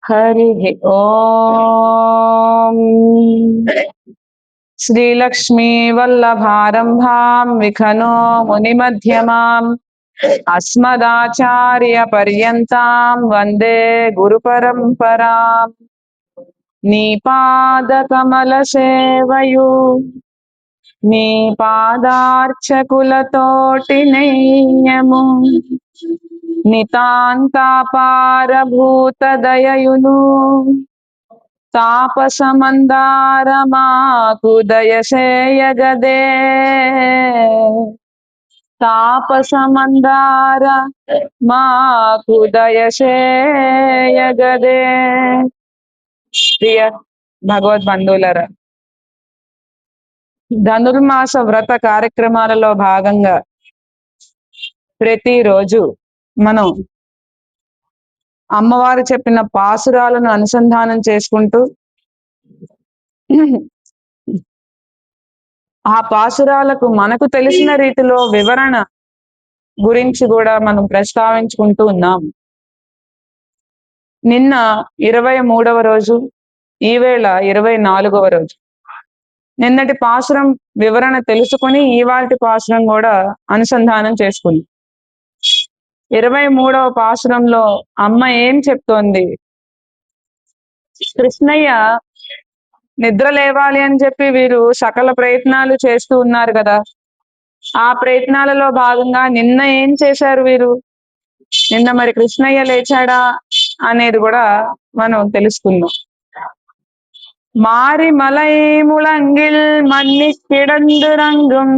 हरि ओम श्रीलक्ष्मी वल्लभारंभां विखनो मुनिमध्यमाम् अस्मदाचार्य पर्यन्तां वन्दे गुरुपरम्पराम् नीपादकमलसेवयु नीपादार्चकुलतोटि नैयमु నితాంతాపారభూతదయయును తాపసమందారమాకు దయసేయగదే తాపసమందార మాకు దయసేయగదే. ప్రియ భగవద్ బంధువులరా, ధనుర్మాస వ్రత కార్యక్రమాలలో భాగంగా ప్రతిరోజు మనం అమ్మవారు చెప్పిన పాసురాలను అనుసంధానం చేసుకుంటూ ఆ పాసురాలకు మనకు తెలిసిన రీతిలో వివరణ గురించి కూడా మనం ప్రస్తావించుకుంటూ ఉన్నాం. నిన్న 23వ రోజు, ఈవేళ 24వ రోజు. నిన్నటి పాసురం వివరణ తెలుసుకొని ఇవాల్టి పాసురం కూడా అనుసంధానం చేసుకుంది. 23వ పాసురంలో అమ్మ ఏం చెప్తోంది? కృష్ణయ్య నిద్ర లేవాలి అని చెప్పి వీరు సకల ప్రయత్నాలు చేస్తూ ఉన్నారు కదా. ఆ ప్రయత్నాలలో భాగంగా నిన్న ఏం చేశారు వీరు? నిన్న మరి కృష్ణయ్య లేచాడా అనేది కూడా మనం తెలుసుకుందాం. మారి మలై ముళంగిల్ మన్ని కిడందురంగం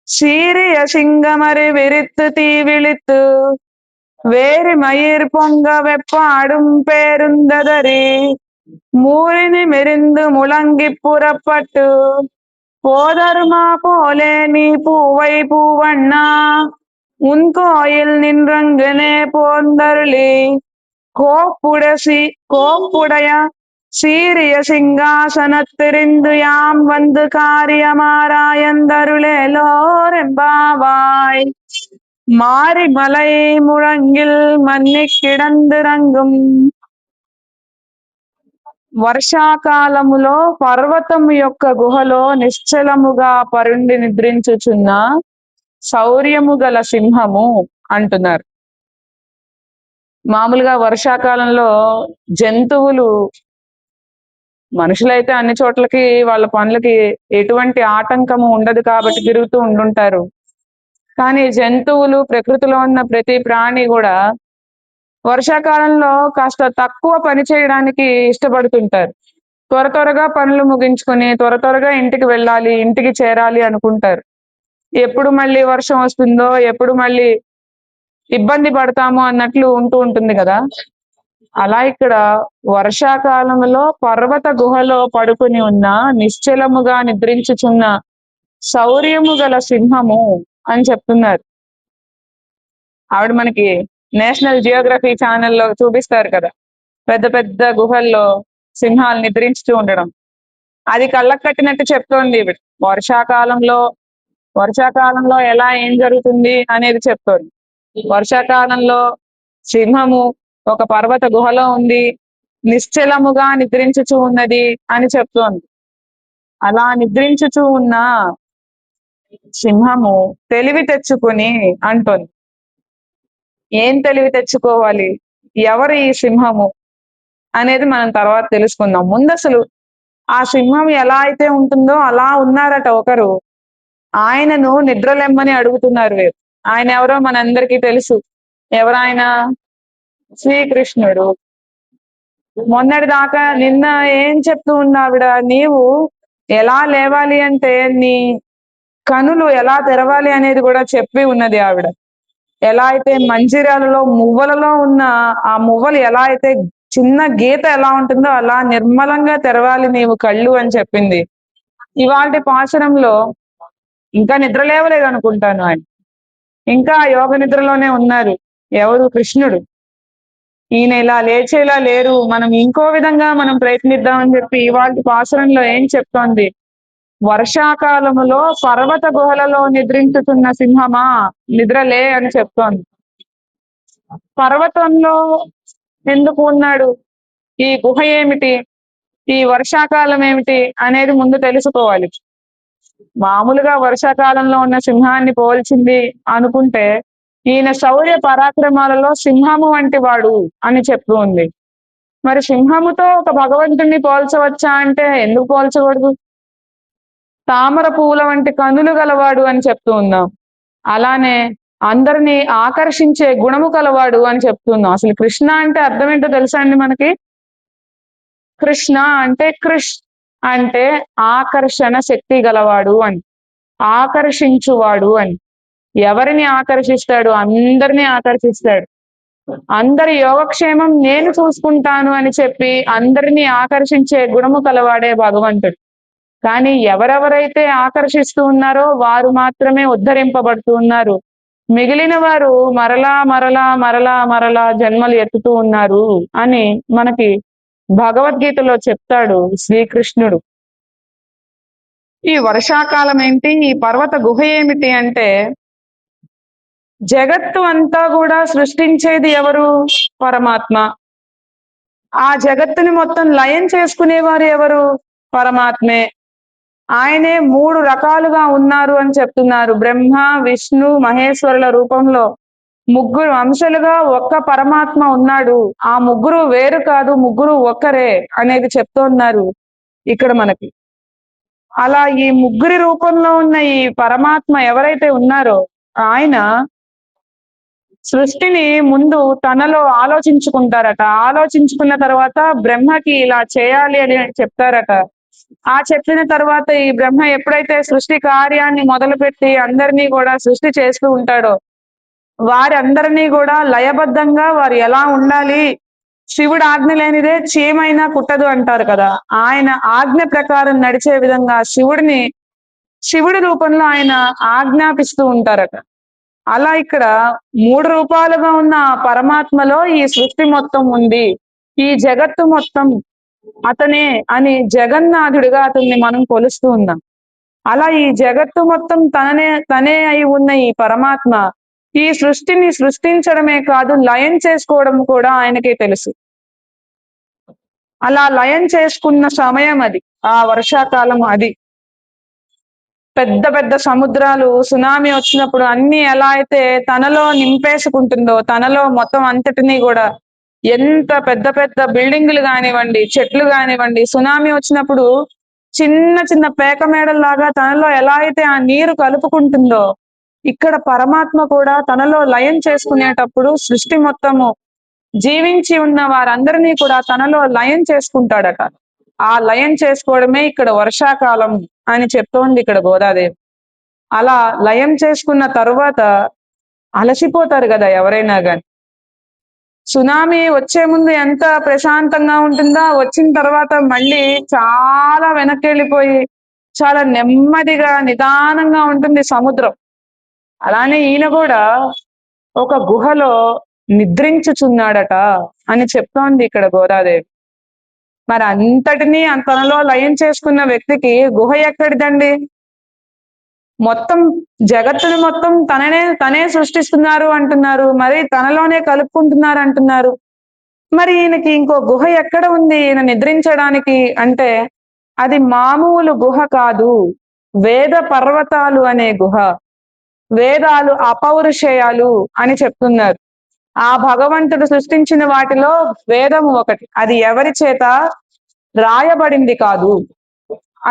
சீரிய சிங்கமறி விரித்து தீ விழித்து வேறு மயிர் பொங்க வெப்பாடும் பேருந்ததறி மூரினி மெரிந்து முழங்கி புறப்பட்டு போதருமா போலே நீ பூவை பூவண்ணா உன் கோயில் நின்றங்கனே போந்தருளி கோப்புடைய சீரிய சிங்காசனத்திரிந்து யாம் வந்து காரியமாராயந்தருளேலோரெம்பாவாய். மாரி மலை முழங்கில் మన్ని కిడందురంగం. వర్షాకాలములో పర్వతము యొక్క గుహలో నిశ్చలముగా పరుండి నిద్రించుచున్న శౌర్యము గల సింహము అంటున్నారు. మామూలుగా వర్షాకాలంలో జంతువులు, మనుషులైతే అన్ని చోట్లకి వాళ్ళ పనులకి ఎటువంటి ఆటంకము ఉండదు కాబట్టి తిరుగుతూ ఉండుంటారు. కానీ జంతువులు, ప్రకృతిలో ఉన్న ప్రతి ప్రాణి కూడా వర్షాకాలంలో కాస్త తక్కువ పని చేయడానికి ఇష్టపడుతుంటారు. త్వరగా పనులు ముగించుకొని త్వరగా ఇంటికి వెళ్ళాలి, ఇంటికి చేరాలి అనుకుంటారు. ఎప్పుడు మళ్ళీ వర్షం వస్తుందో, ఎప్పుడు మళ్ళీ ఇబ్బంది పడతామో అన్నట్లు ఉంటుంది కదా. అలా ఇక్కడ వర్షాకాలంలో పర్వత గుహలో పడుకుని ఉన్న నిశ్చలముగా నిద్రించుచున్న శౌర్యము గల సింహము అని చెప్తున్నారు. ఆవిడ మనకి నేషనల్ జియోగ్రఫీ ఛానల్లో చూపిస్తారు కదా, పెద్ద పెద్ద గుహల్లో సింహాలు నిద్రించుతూ ఉండడం. అది కళ్ళకు కట్టినట్టు చెప్తోంది ఈవిడ. వర్షాకాలంలో ఎలా ఏం జరుగుతుంది అనేది చెప్తోంది. వర్షాకాలంలో సింహము ఒక పర్వత గుహలో ఉంది, నిశ్చలముగా నిద్రించుచూ ఉన్నది అని చెప్తోంది. అలా నిద్రించుచూ ఉన్న సింహము తెలివి తెచ్చుకుని అంటోంది. ఏం తెలివి తెచ్చుకోవాలి, ఎవరు ఈ సింహము అనేది మనం తర్వాత తెలుసుకుందాం. ముందు అసలు ఆ సింహం ఎలా అయితే ఉంటుందో అలా ఉన్నారట ఒకరు. ఆయనను నిద్రలెమ్మని అడుగుతున్నారు వీరు. ఆయన ఎవరో మనందరికీ తెలుసు. ఎవరాయన? శ్రీకృష్ణుడు. మొన్నటి దాకా నిన్న ఏం చెప్తూ ఉన్నావిడ? నీవు ఎలా లేవాలి అంటే నీ కనులు ఎలా తెరవాలి అనేది కూడా చెప్పి ఉన్నది ఆవిడ. ఎలా అయితే మంజిరాలలో మువ్వలలో ఉన్న ఆ మువ్వలు ఎలా అయితే చిన్న గీత ఎలా ఉంటుందో అలా నిర్మలంగా తెరవాలి నీవు కళ్ళు అని చెప్పింది. ఇవాల్టి పాశురంలో ఇంకా నిద్ర లేవలేదు అనుకుంటాను ఆయన, ఇంకా యోగ నిద్రలోనే ఉన్నారు. ఎవరు? కృష్ణుడు. ఈయన ఇలా లేచేలా లేరు, మనం ఇంకో విధంగా మనం ప్రయత్నిద్దామని చెప్పి ఇవాల్టి పాశురంలో ఏం చెప్తోంది? వర్షాకాలములో పర్వత గుహలలో నిద్రించుతున్న సింహమా నిద్రలే అని చెప్తోంది. పర్వతంలో ఎందుకు ఉన్నాడు? ఈ గుహ ఏమిటి, ఈ వర్షాకాలం ఏమిటి అనేది ముందు తెలుసుకోవాలి. మామూలుగా వర్షాకాలంలో ఉన్న సింహాన్ని పోల్చింది అనుకుంటే ఈయన శౌర్య పరాక్రమాలలో సింహము వంటి వాడు అని చెప్తూ ఉంది. మరి సింహముతో ఒక భగవంతుణ్ణి పోల్చవచ్చా అంటే ఎందుకు పోల్చకూడదు? తామర పువ్వుల వంటి కనులు గలవాడు అని చెప్తూ ఉన్నాం. అలానే అందరినీ ఆకర్షించే గుణము కలవాడు అని చెప్తున్నాం. అసలు కృష్ణ అంటే అర్థం ఏంటో తెలుసా అండి మనకి? కృష్ణ అంటే కృష్ అంటే ఆకర్షణ శక్తి గలవాడు అని, ఆకర్షించువాడు అని. ఎవరిని ఆకర్షిస్తాడు? అందరినీ ఆకర్షిస్తాడు. అందరి యోగక్షేమం నేను చూసుకుంటాను అని చెప్పి అందరినీ ఆకర్షించే గుణము కలవాడే భగవంతుడు. కానీ ఎవరెవరైతే ఆకర్షిస్తూ ఉన్నారో వారు మాత్రమే ఉద్ధరింపబడుతూ ఉన్నారు. మిగిలిన వారు మరలా మరలా మరలా మరలా జన్మలు ఎత్తుతూ ఉన్నారు అని మనకి భగవద్గీతలో చెప్తాడు శ్రీకృష్ణుడు. ఈ వర్షాకాలం ఏంటి, ఈ పర్వత గుహ ఏమిటి అంటే జగత్తు అంతా కూడా సృష్టించేది ఎవరు? పరమాత్మ. ఆ జగత్తుని మొత్తం లయం చేసుకునేవారు ఎవరు? పరమాత్మే. ఆయనే 3 రకాలుగా ఉన్నారు అని చెప్తున్నారు. బ్రహ్మ, విష్ణు, మహేశ్వరుల రూపంలో 3 అంశాలుగా ఒక్క పరమాత్మ ఉన్నాడు. ఆ 3 వేరు కాదు, 3 ఒక్కరే అనేది చెప్తున్నారు ఇక్కడ మనకి. అలా ఈ 3 రూపంలో ఉన్న ఈ పరమాత్మ ఎవరైతే ఉన్నారో ఆయన సృష్టిని ముందు తనలో ఆలోచించుకుంటారట. ఆలోచించుకున్న తర్వాత బ్రహ్మకి ఇలా చేయాలి అని చెప్తారట. ఆ చెప్పిన తర్వాత ఈ బ్రహ్మ ఎప్పుడైతే సృష్టి కార్యాన్ని మొదలుపెట్టి అందరినీ కూడా సృష్టి చేస్తూ ఉంటాడో వారందరినీ కూడా లయబద్ధంగా వారు ఎలా ఉండాలి, శివుడు ఆజ్ఞ లేనిదే చీమైనా కుట్టదు అంటారు కదా. ఆయన ఆజ్ఞ ప్రకారం నడిచే విధంగా శివుడి రూపంలో ఆయన ఆజ్ఞాపిస్తూ ఉంటారట. అలా ఇక్కడ 3 రూపాలుగా ఉన్న పరమాత్మలో ఈ సృష్టి మొత్తం ఉంది, ఈ జగత్తు మొత్తం అతనే అని జగన్నాథుడిగా అతన్ని మనం కొలుస్తూ ఉన్నాం. అలా ఈ జగత్తు మొత్తం తనే అయి ఉన్న ఈ పరమాత్మ ఈ సృష్టిని సృష్టించడమే కాదు లయం చేసుకోవడం కూడా ఆయనకే తెలుసు. అలా లయం చేసుకున్న సమయం అది, ఆ వర్షాకాలం అది. పెద్ద పెద్ద సముద్రాలు సునామీ వచ్చినప్పుడు అన్ని ఎలా అయితే తనలో నింపేసుకుంటుందో, తనలో మొత్తం అంతటినీ కూడా ఎంత పెద్ద పెద్ద బిల్డింగులు కానివ్వండి, చెట్లు కానివ్వండి, సునామీ వచ్చినప్పుడు చిన్న చిన్న పేక మేడల్లాగా తనలో ఎలా అయితే ఆ నీరు కలుపుకుంటుందో ఇక్కడ పరమాత్మ కూడా తనలో లయం చేసుకునేటప్పుడు సృష్టి మొత్తము జీవించి ఉన్న వారందరినీ కూడా తనలో లయం చేసుకుంటాడట. ఆ లయం చేసుకోవడమే ఇక్కడ వర్షాకాలం అని చెప్తోంది ఇక్కడ గోదాదేవి. అలా లయం చేసుకున్న తరువాత అలసిపోతారు కదా ఎవరైనా గాని. సునామీ వచ్చే ముందు ఎంత ప్రశాంతంగా ఉంటుందో వచ్చిన తర్వాత మళ్ళీ చాలా వెనక్కి వెళ్ళిపోయి చాలా నెమ్మదిగా నిదానంగా ఉంటుంది సముద్రం. అలానే ఈయన కూడా ఒక గుహలో నిద్రించుచున్నాడట అని చెప్తోంది ఇక్కడ గోదాదేవి. మరి అంతటినీ తనలో లయం చేసుకున్న వ్యక్తికి గుహ ఎక్కడిదండి? మొత్తం జగత్తుని మొత్తం తనే సృష్టిస్తున్నారు అంటున్నారు, మరి తనలోనే కలుపుకుంటున్నారు అంటున్నారు. మరి ఈయనకి ఇంకో గుహ ఎక్కడ ఉంది ఈయన నిద్రించడానికి అంటే అది మామూలు గుహ కాదు, వేద పర్వతాలు అనే గుహ. వేదాలు అపౌరుషేయాలు అని చెప్తున్నారు. ఆ భగవంతుడు సృష్టించిన వాటిలో వేదము ఒకటి. అది ఎవరి చేత రాయబడింది కాదు.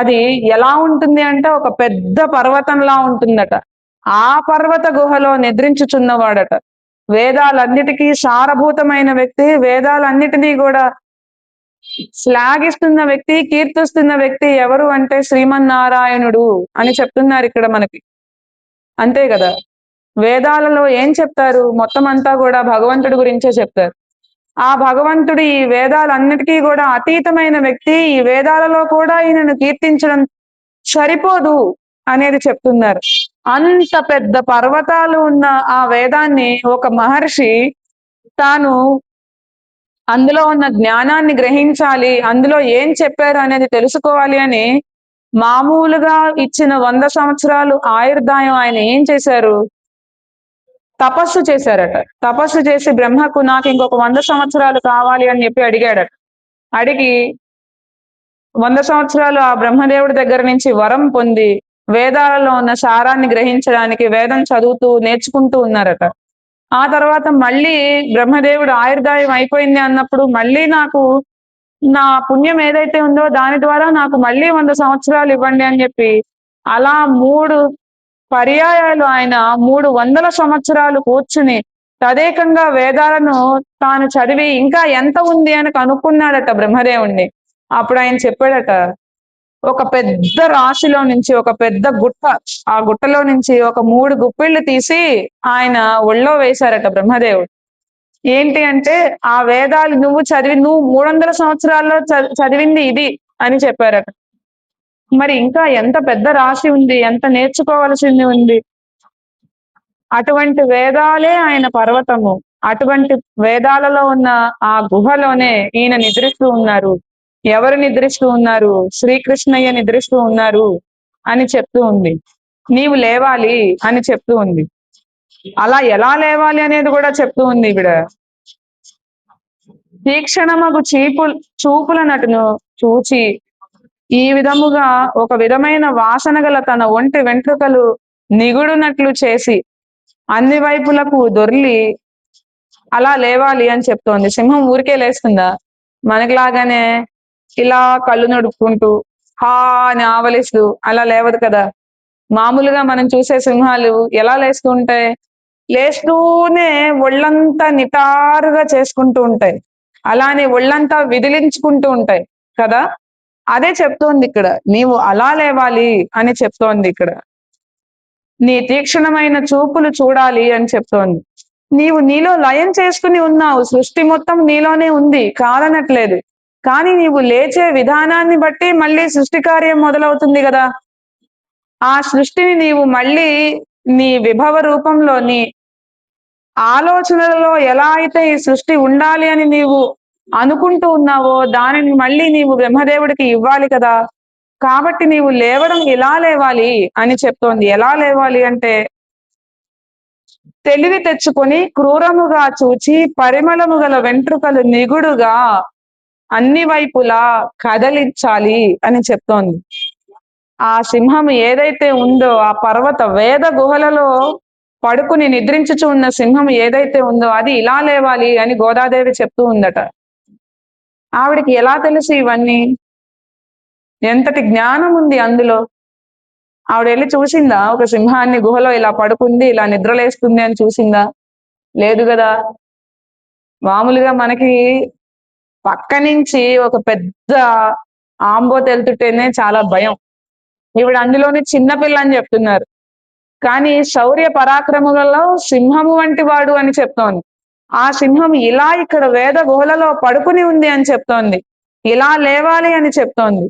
అది ఎలా ఉంటుంది అంటే ఒక పెద్ద పర్వతంలా ఉంటుందట. ఆ పర్వత గుహలో నిద్రించుచున్నవాడట. వేదాలన్నిటికీ సారభూతమైన వ్యక్తి, వేదాలన్నిటినీ కూడా శ్లాఘిస్తున్న వ్యక్తి, కీర్తిస్తున్న వ్యక్తి ఎవరు అంటే శ్రీమన్నారాయణుడు అని చెప్తున్నారు ఇక్కడ మనకి. అంతే కదా. వేదాలలో ఏం చెప్తారు? మొత్తం అంతా కూడా భగవంతుడి గురించే చెప్తారు. ఆ భగవంతుడు ఈ వేదాలన్నిటికీ కూడా అతీతమైన వ్యక్తి. ఈ వేదాలలో కూడా ఈయనను కీర్తించడం సరిపోదు అనేది చెప్తున్నారు. అంత పెద్ద పర్వతాలు ఉన్న ఆ వేదాన్ని ఒక మహర్షి తాను అందులో ఉన్న జ్ఞానాన్ని గ్రహించాలి, అందులో ఏం చెప్పారు అనేది తెలుసుకోవాలి అని మామూలుగా ఇచ్చిన 100 సంవత్సరాలు ఆయుర్దాయం ఆయన ఏం చేశారు? తపస్సు చేశారట. తపస్సు చేసి బ్రహ్మకు నాకు ఇంకొక 100 సంవత్సరాలు కావాలి అని చెప్పి అడిగాడట. అడిగి 100 సంవత్సరాలు ఆ బ్రహ్మదేవుడి దగ్గర నుంచి వరం పొంది వేదాలలో ఉన్న సారాన్ని గ్రహించడానికి వేదం చదువుతూ నేర్చుకుంటూ ఉన్నారట. ఆ తర్వాత మళ్ళీ బ్రహ్మదేవుడు ఆయుర్దాయం అయిపోయింది అన్నప్పుడు మళ్ళీ నాకు నా పుణ్యం ఏదైతే ఉందో దాని ద్వారా నాకు మళ్ళీ 100 సంవత్సరాలు ఇవ్వండి అని చెప్పి అలా 3 పర్యాయాలు ఆయన 300 సంవత్సరాలు కూర్చుని తదేకంగా వేదాలను తాను చదివి ఇంకా ఎంత ఉంది అని కనుక్కున్నాడట బ్రహ్మదేవుణ్ణి. అప్పుడు ఆయన చెప్పాడట, ఒక పెద్ద రాశిలో నుంచి ఒక పెద్ద గుట్ట, ఆ గుట్టలో నుంచి ఒక 3 గుప్పిళ్ళు తీసి ఆయన ఒళ్ళో వేశారట బ్రహ్మదేవుడు. ఏంటి అంటే ఆ వేదాలు నువ్వు 300 సంవత్సరాల్లో చదివింది ఇది అని చెప్పారట. మరి ఇంకా ఎంత పెద్ద రాశి ఉంది, ఎంత నేర్చుకోవలసింది ఉంది. అటువంటి వేదాలే ఆయన పర్వతము. అటువంటి వేదాలలో ఉన్న ఆ గుహలోనే ఈయన నిద్రిస్తూ ఉన్నారు. ఎవరు నిద్రిస్తూ ఉన్నారు? శ్రీకృష్ణయ్య నిద్రిస్తూ ఉన్నారు అని చెప్తూ ఉంది. నీవు లేవాలి అని చెప్తూ ఉంది. అలా ఎలా లేవాలి అనేది కూడా చెప్తూ ఉంది ఈవిడ. తీక్షణమగు చూపుల నటును చూచి ఈ విధముగా ఒక విధమైన వాసన గల తన ఒంటి వెంట్రుకలు నిగుడునట్లు చేసి అన్ని వైపులకు దొర్లి అలా లేవాలి అని చెప్తోంది. సింహం ఊరికే లేస్తుందా? మనకిలాగానే ఇలా కళ్ళు నడుపుకుంటూ హా అని ఆవలిస్తూ అలా లేవదు కదా. మామూలుగా మనం చూసే సింహాలు ఎలా లేస్తూ ఉంటాయి? లేస్తూనే ఒళ్ళంతా నిటారుగా చేసుకుంటూ ఉంటాయి. అలానే ఒళ్ళంతా విదిలించుకుంటూ ఉంటాయి కదా. అదే చెప్తోంది ఇక్కడ, నీవు అలా లేవాలి అని చెప్తోంది ఇక్కడ. నీ తీక్షణమైన చూపులు చూడాలి అని చెప్తోంది. నీవు నీలో లయం చేసుకుని ఉన్నావు, సృష్టి మొత్తం నీలోనే ఉంది, కాదనట్లేదు. కానీ నీవు లేచే విధానాన్ని బట్టి మళ్ళీ సృష్టి కార్యం మొదలవుతుంది కదా. ఆ సృష్టిని నీవు మళ్ళీ నీ విభవ రూపంలో నీ ఆలోచనలలో ఎలా అయితే ఈ సృష్టి ఉండాలి అని నీవు అనుకుంటూ ఉన్నావో దానిని మళ్ళీ నీవు బ్రహ్మదేవుడికి ఇవ్వాలి కదా. కాబట్టి నీవు లేవడం ఇలా లేవాలి అని చెప్తోంది. ఎలా లేవాలి అంటే తెలివి తెచ్చుకొని క్రూరముగా చూచి పరిమళము గల వెంట్రుకలు నిగుడుగా అన్ని వైపులా కదలించాలి అని చెప్తోంది. ఆ సింహం ఏదైతే ఉందో ఆ పర్వత వేద గుహలలో పడుకుని నిద్రించుచు ఉన్న సింహం ఏదైతే ఉందో అది ఇలా లేవాలి అని గోదాదేవి చెప్తూ ఉందట. ఆవిడికి ఎలా తెలుసు ఇవన్నీ? ఎంతటి జ్ఞానం ఉంది అందులో? ఆవిడ వెళ్ళి చూసిందా? ఒక సింహాన్ని గుహలో ఇలా పడుకుంది, ఇలా నిద్రలేస్తుంది అని చూసిందా? లేదు కదా. మామూలుగా మనకి పక్క నుంచి ఒక పెద్ద ఆంబోతు వెళ్తుంటేనే చాలా భయం. ఈవిడ అందులోని చిన్నపిల్ల అని చెప్తున్నారు. కానీ శౌర్య పరాక్రములలో సింహము వంటి వాడు అని చెప్తోంది. ఆ సింహం ఇలా ఇక్కడ వేద గుహలలో పడుకుని ఉంది అని చెప్తోంది. ఇలా లేవాలి అని చెప్తోంది.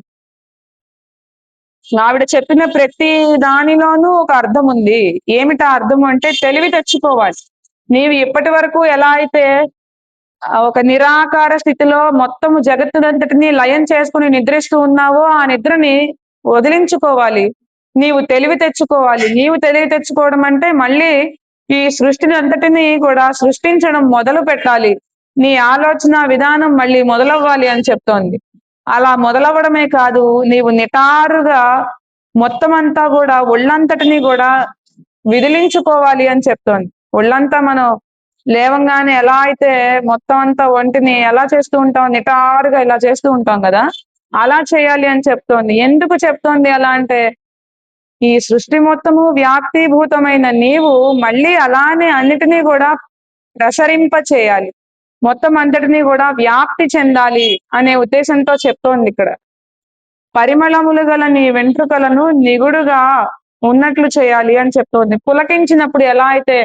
ఆవిడ చెప్పిన ప్రతి దానిలోనూ ఒక అర్థం ఉంది. ఏమిటా అర్థం అంటే తెలివి తెచ్చుకోవాలి. నీవు ఇప్పటి వరకు ఎలా అయితే ఒక నిరాకార స్థితిలో మొత్తము జగత్తునంతటిని లయం చేసుకుని నిద్రిస్తూ ఉన్నావో ఆ నిద్రని వదిలించుకోవాలి. నీవు తెలివి తెచ్చుకోవాలి. నీవు తెలివి తెచ్చుకోవడం అంటే మళ్ళీ ఈ సృష్టిని అంతటిని కూడా సృష్టించడం మొదలు పెట్టాలి. నీ ఆలోచన విధానం మళ్ళీ మొదలవ్వాలి అని చెప్తోంది. అలా మొదలవ్వడమే కాదు, నీవు నిటారుగా మొత్తం అంతా కూడా ఒళ్ళంతటిని కూడా విదిలించుకోవాలి అని చెప్తోంది. ఒళ్ళంతా మనం లేవంగానే ఎలా అయితే మొత్తం అంతా ఒంటిని ఎలా చేస్తూ ఉంటాం, నిటారుగా ఇలా చేస్తూ ఉంటాం కదా, అలా చేయాలి అని చెప్తోంది. ఎందుకు చెప్తోంది అలా అంటే ఈ సృష్టి మొత్తము వ్యాప్తిభూతమైన నీవు మళ్ళీ అలానే అన్నిటినీ కూడా ప్రసరింప చేయాలి, మొత్తం అంతటినీ కూడా వ్యాప్తి చెందాలి అనే ఉద్దేశంతో చెప్తోంది ఇక్కడ. పరిమళములు గల నీ వెంట్రుకలను నిగుడుగా ఉన్నట్లు చేయాలి అని చెప్తోంది. పులకించినప్పుడు ఎలా అయితే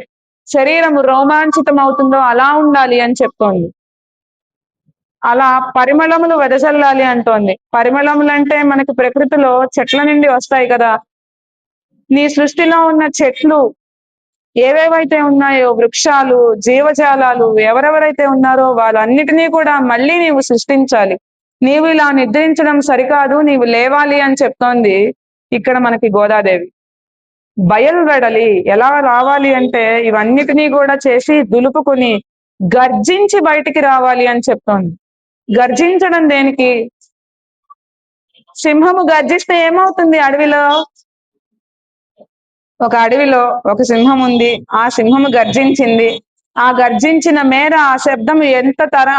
శరీరము రోమాంచితం అవుతుందో అలా ఉండాలి అని చెప్తోంది. అలా పరిమళములు వెదజల్లాలి అంటోంది. పరిమళములు అంటే మనకి ప్రకృతిలో చెట్ల నుండి వస్తాయి కదా. నీ సృష్టిలో ఉన్న చెట్లు ఏవేవైతే ఉన్నాయో, వృక్షాలు, జీవజాలాలు ఎవరెవరైతే ఉన్నారో వాళ్ళన్నిటినీ కూడా మళ్ళీ నీవు సృష్టించాలి. నీవు ఇలా నిద్రించడం సరికాదు, నీవు లేవాలి అని చెప్తోంది ఇక్కడ మనకి గోదాదేవి. బయలువెడలి ఎలా రావాలి అంటే ఇవన్నిటినీ కూడా చేసి దులుపుకుని గర్జించి బయటికి రావాలి అని చెప్తోంది. గర్జించడం దేనికి? సింహము గర్జిస్తే ఏమవుతుంది అడవిలో? ఒక అడవిలో ఒక సింహం ఉంది. ఆ సింహము గర్జించింది. ఆ గర్జించిన మేర ఆ శబ్దం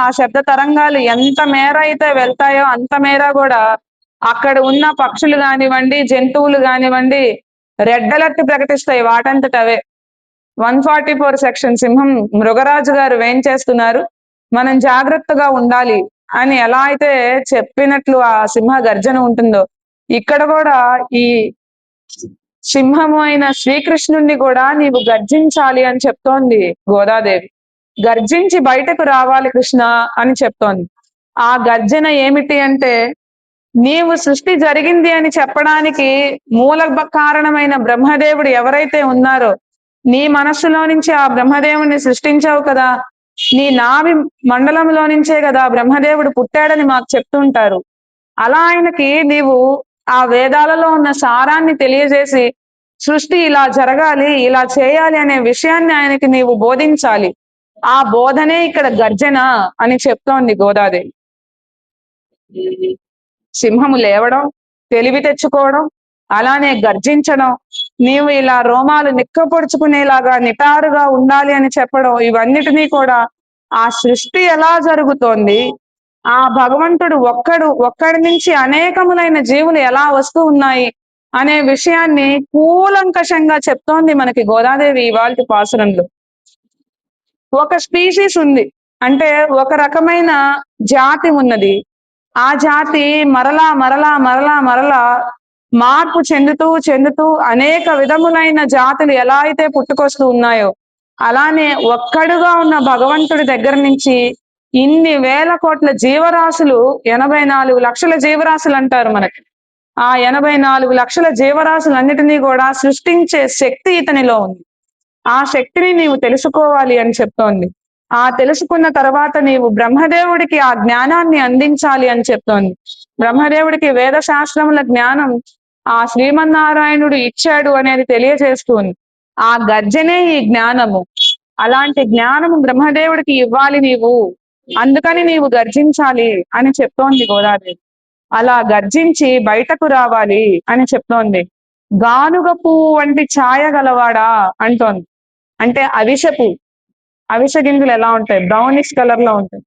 ఆ శబ్ద తరంగాలు ఎంత మేర అయితే వెళ్తాయో అంత మేర కూడా అక్కడ ఉన్న పక్షులు కానివ్వండి, జంతువులు కానివ్వండి, రెడ్ అలర్ట్ ప్రకటిస్తాయి వాటంతట అవే. 144 సెక్షన్ సింహం మృగరాజు గారు వేయించేస్తున్నారు, మనం జాగ్రత్తగా ఉండాలి అని ఎలా అయితే చెప్పినట్లు ఆ సింహ గర్జన ఉంటుందో, ఇక్కడ కూడా ఈ సింహము అయిన శ్రీకృష్ణుణ్ణి కూడా నీవు గర్జించాలి అని చెప్తోంది గోదాదేవి. గర్జించి బయటకు రావాలి కృష్ణ అని చెప్తోంది. ఆ గర్జన ఏమిటి అంటే, నీవు సృష్టి జరిగింది అని చెప్పడానికి మూల కారణమైన బ్రహ్మదేవుడు ఎవరైతే ఉన్నారో, నీ మనస్సులో నుంచి ఆ బ్రహ్మదేవుడిని సృష్టించావు కదా, నీ నాభి మండలంలో నుంచే కదా బ్రహ్మదేవుడు పుట్టాడని మాకు చెప్తుంటారు. అలా ఆయనకి నీవు ఆ వేదాలలో ఉన్న సారాన్ని తెలియజేసి సృష్టి ఇలా జరగాలి, ఇలా చేయాలి అనే విషయాన్ని ఆయనకి నీవు బోధించాలి. ఆ బోధనే ఇక్కడ గర్జన అని చెప్తోంది గోదాదేవి. సింహము లేవడం, తెలివి తెచ్చుకోవడం, అలానే గర్జించడం, నీవు ఇలా రోమాలు నిక్కపొడుచుకునేలాగా నిటారుగా ఉండాలి అని చెప్పడం, ఇవన్నిటినీ కూడా ఆ సృష్టి ఎలా జరుగుతోంది, ఆ భగవంతుడు ఒక్కడి నుంచి అనేకములైన జీవులు ఎలా వస్తూ ఉన్నాయి అనే విషయాన్ని కూలంకషంగా చెప్తోంది మనకి గోదాదేవి ఇవాల్టి పాసురంలో. ఒక స్పీసీస్ ఉంది అంటే ఒక రకమైన జాతి ఉన్నది. ఆ జాతి మరలా మరలా మరలా మరలా మార్పు చెందుతూ చెందుతూ అనేక విధములైన జాతులు ఎలా అయితే పుట్టుకొస్తూ ఉన్నాయో, అలానే ఒక్కడుగా ఉన్న భగవంతుడి దగ్గర నుంచి ఇన్ని వేల కోట్ల జీవరాశులు, 84 లక్షల జీవరాశులు అంటారు మనకి. ఆ 84 లక్షల జీవరాశులన్నిటినీ కూడా సృష్టించే శక్తి ఇతనిలో ఉంది. ఆ శక్తిని నీవు తెలుసుకోవాలి అని చెప్తోంది. ఆ తెలుసుకున్న తర్వాత నీవు బ్రహ్మదేవుడికి ఆ జ్ఞానాన్ని అందించాలి అని చెప్తోంది. బ్రహ్మదేవుడికి వేద శాస్త్రముల జ్ఞానం ఆ శ్రీమన్నారాయణుడు ఇచ్చాడు అనేది తెలియజేస్తుంది. ఆ గర్జనే ఈ జ్ఞానము. అలాంటి జ్ఞానము బ్రహ్మదేవుడికి ఇవ్వాలి నీవు, అందుకని నీవు గర్జించాలి అని చెప్తోంది గోదాదేవి. అలా గర్జించి బయటకు రావాలి అని చెప్తోంది. గానుగ పువ్వు వంటి ఛాయ గలవాడా అంటోంది. అంటే అవిసె పువ్వు, అవిసె గింజలు ఎలా ఉంటాయి, బ్రౌనిష్ కలర్ లో ఉంటాయి.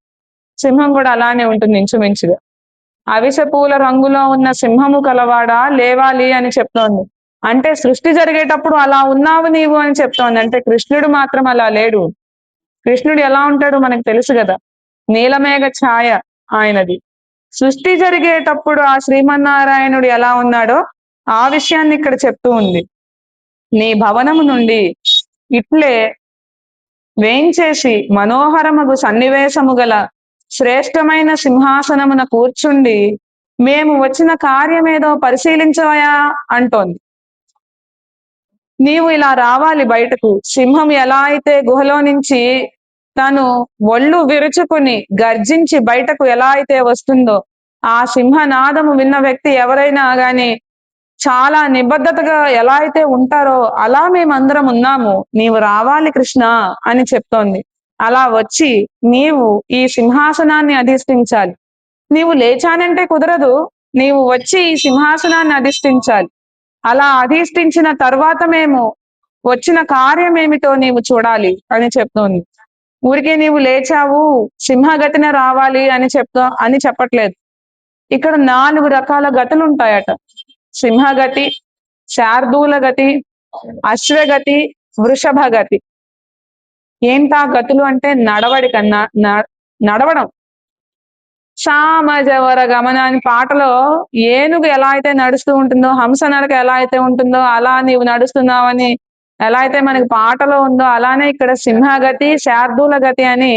సింహం కూడా అలానే ఉంటుంది ఇంచుమించుగా. అవిసె పూల రంగులో ఉన్న సింహము కలవాడా లేవాలి అని చెప్తోంది. అంటే సృష్టి జరిగేటప్పుడు అలా ఉన్నావు నీవు అని చెప్తోంది. అంటే కృష్ణుడు మాత్రం అలా లేడు. కృష్ణుడు ఎలా ఉంటాడు మనకు తెలుసు కదా, నీలమేఘ ఛాయ ఆయనది. సృష్టి జరిగేటప్పుడు ఆ శ్రీమన్నారాయణుడు ఎలా ఉన్నాడో ఆ విషయాన్ని ఇక్కడ చెప్తూ ఉంది. నీ భవనము నుండి ఇట్లే వేంచేసి మనోహరమగు సన్నివేశము గల శ్రేష్టమైన సింహాసనమున కూర్చుండి మేము వచ్చిన కార్యమేదో పరిశీలించవయా అంటోంది. నీవు ఇలా రావాలి బయటకు. సింహం ఎలా అయితే గుహలో నుంచి తను ఒళ్ళు విరుచుకుని గర్జించి బయటకు ఎలా అయితే వస్తుందో, ఆ సింహనాదము విన్న వ్యక్తి ఎవరైనా గాని చాలా నిబద్ధతగా ఎలా అయితే ఉంటారో అలా మేమందరం ఉన్నాము, నీవు రావాలి కృష్ణ అని చెప్తోంది. అలా వచ్చి నీవు ఈ సింహాసనాన్ని అధిష్ఠించాలి. నీవు లేచానంటే కుదరదు, నీవు వచ్చి ఈ సింహాసనాన్ని అధిష్ఠించాలి. అలా అధిష్ఠించిన తర్వాత మేము వచ్చిన కార్యం ఏమిటో నీవు చూడాలి అని చెప్తోంది. ఊరికే నీవు లేచావు సింహగతిన రావాలి అని చెప్పట్లేదు. ఇక్కడ 4 రకాల గతులు ఉంటాయట. సింహగతి, శార్దూల గతి, అశ్వగతి, వృషభ గతి. ఏంటా గతులు అంటే నడవడిక, నడవడం. సామజవర గమన అని పాటలో ఏనుగు ఎలా అయితే నడుస్తూ ఉంటుందో, హంస నడక ఎలా అయితే ఉంటుందో అలా నీవు నడుస్తున్నావని ఎలా అయితే మనకి పాటలో ఉందో, అలానే ఇక్కడ సింహగతి, శార్దూల గతి అని,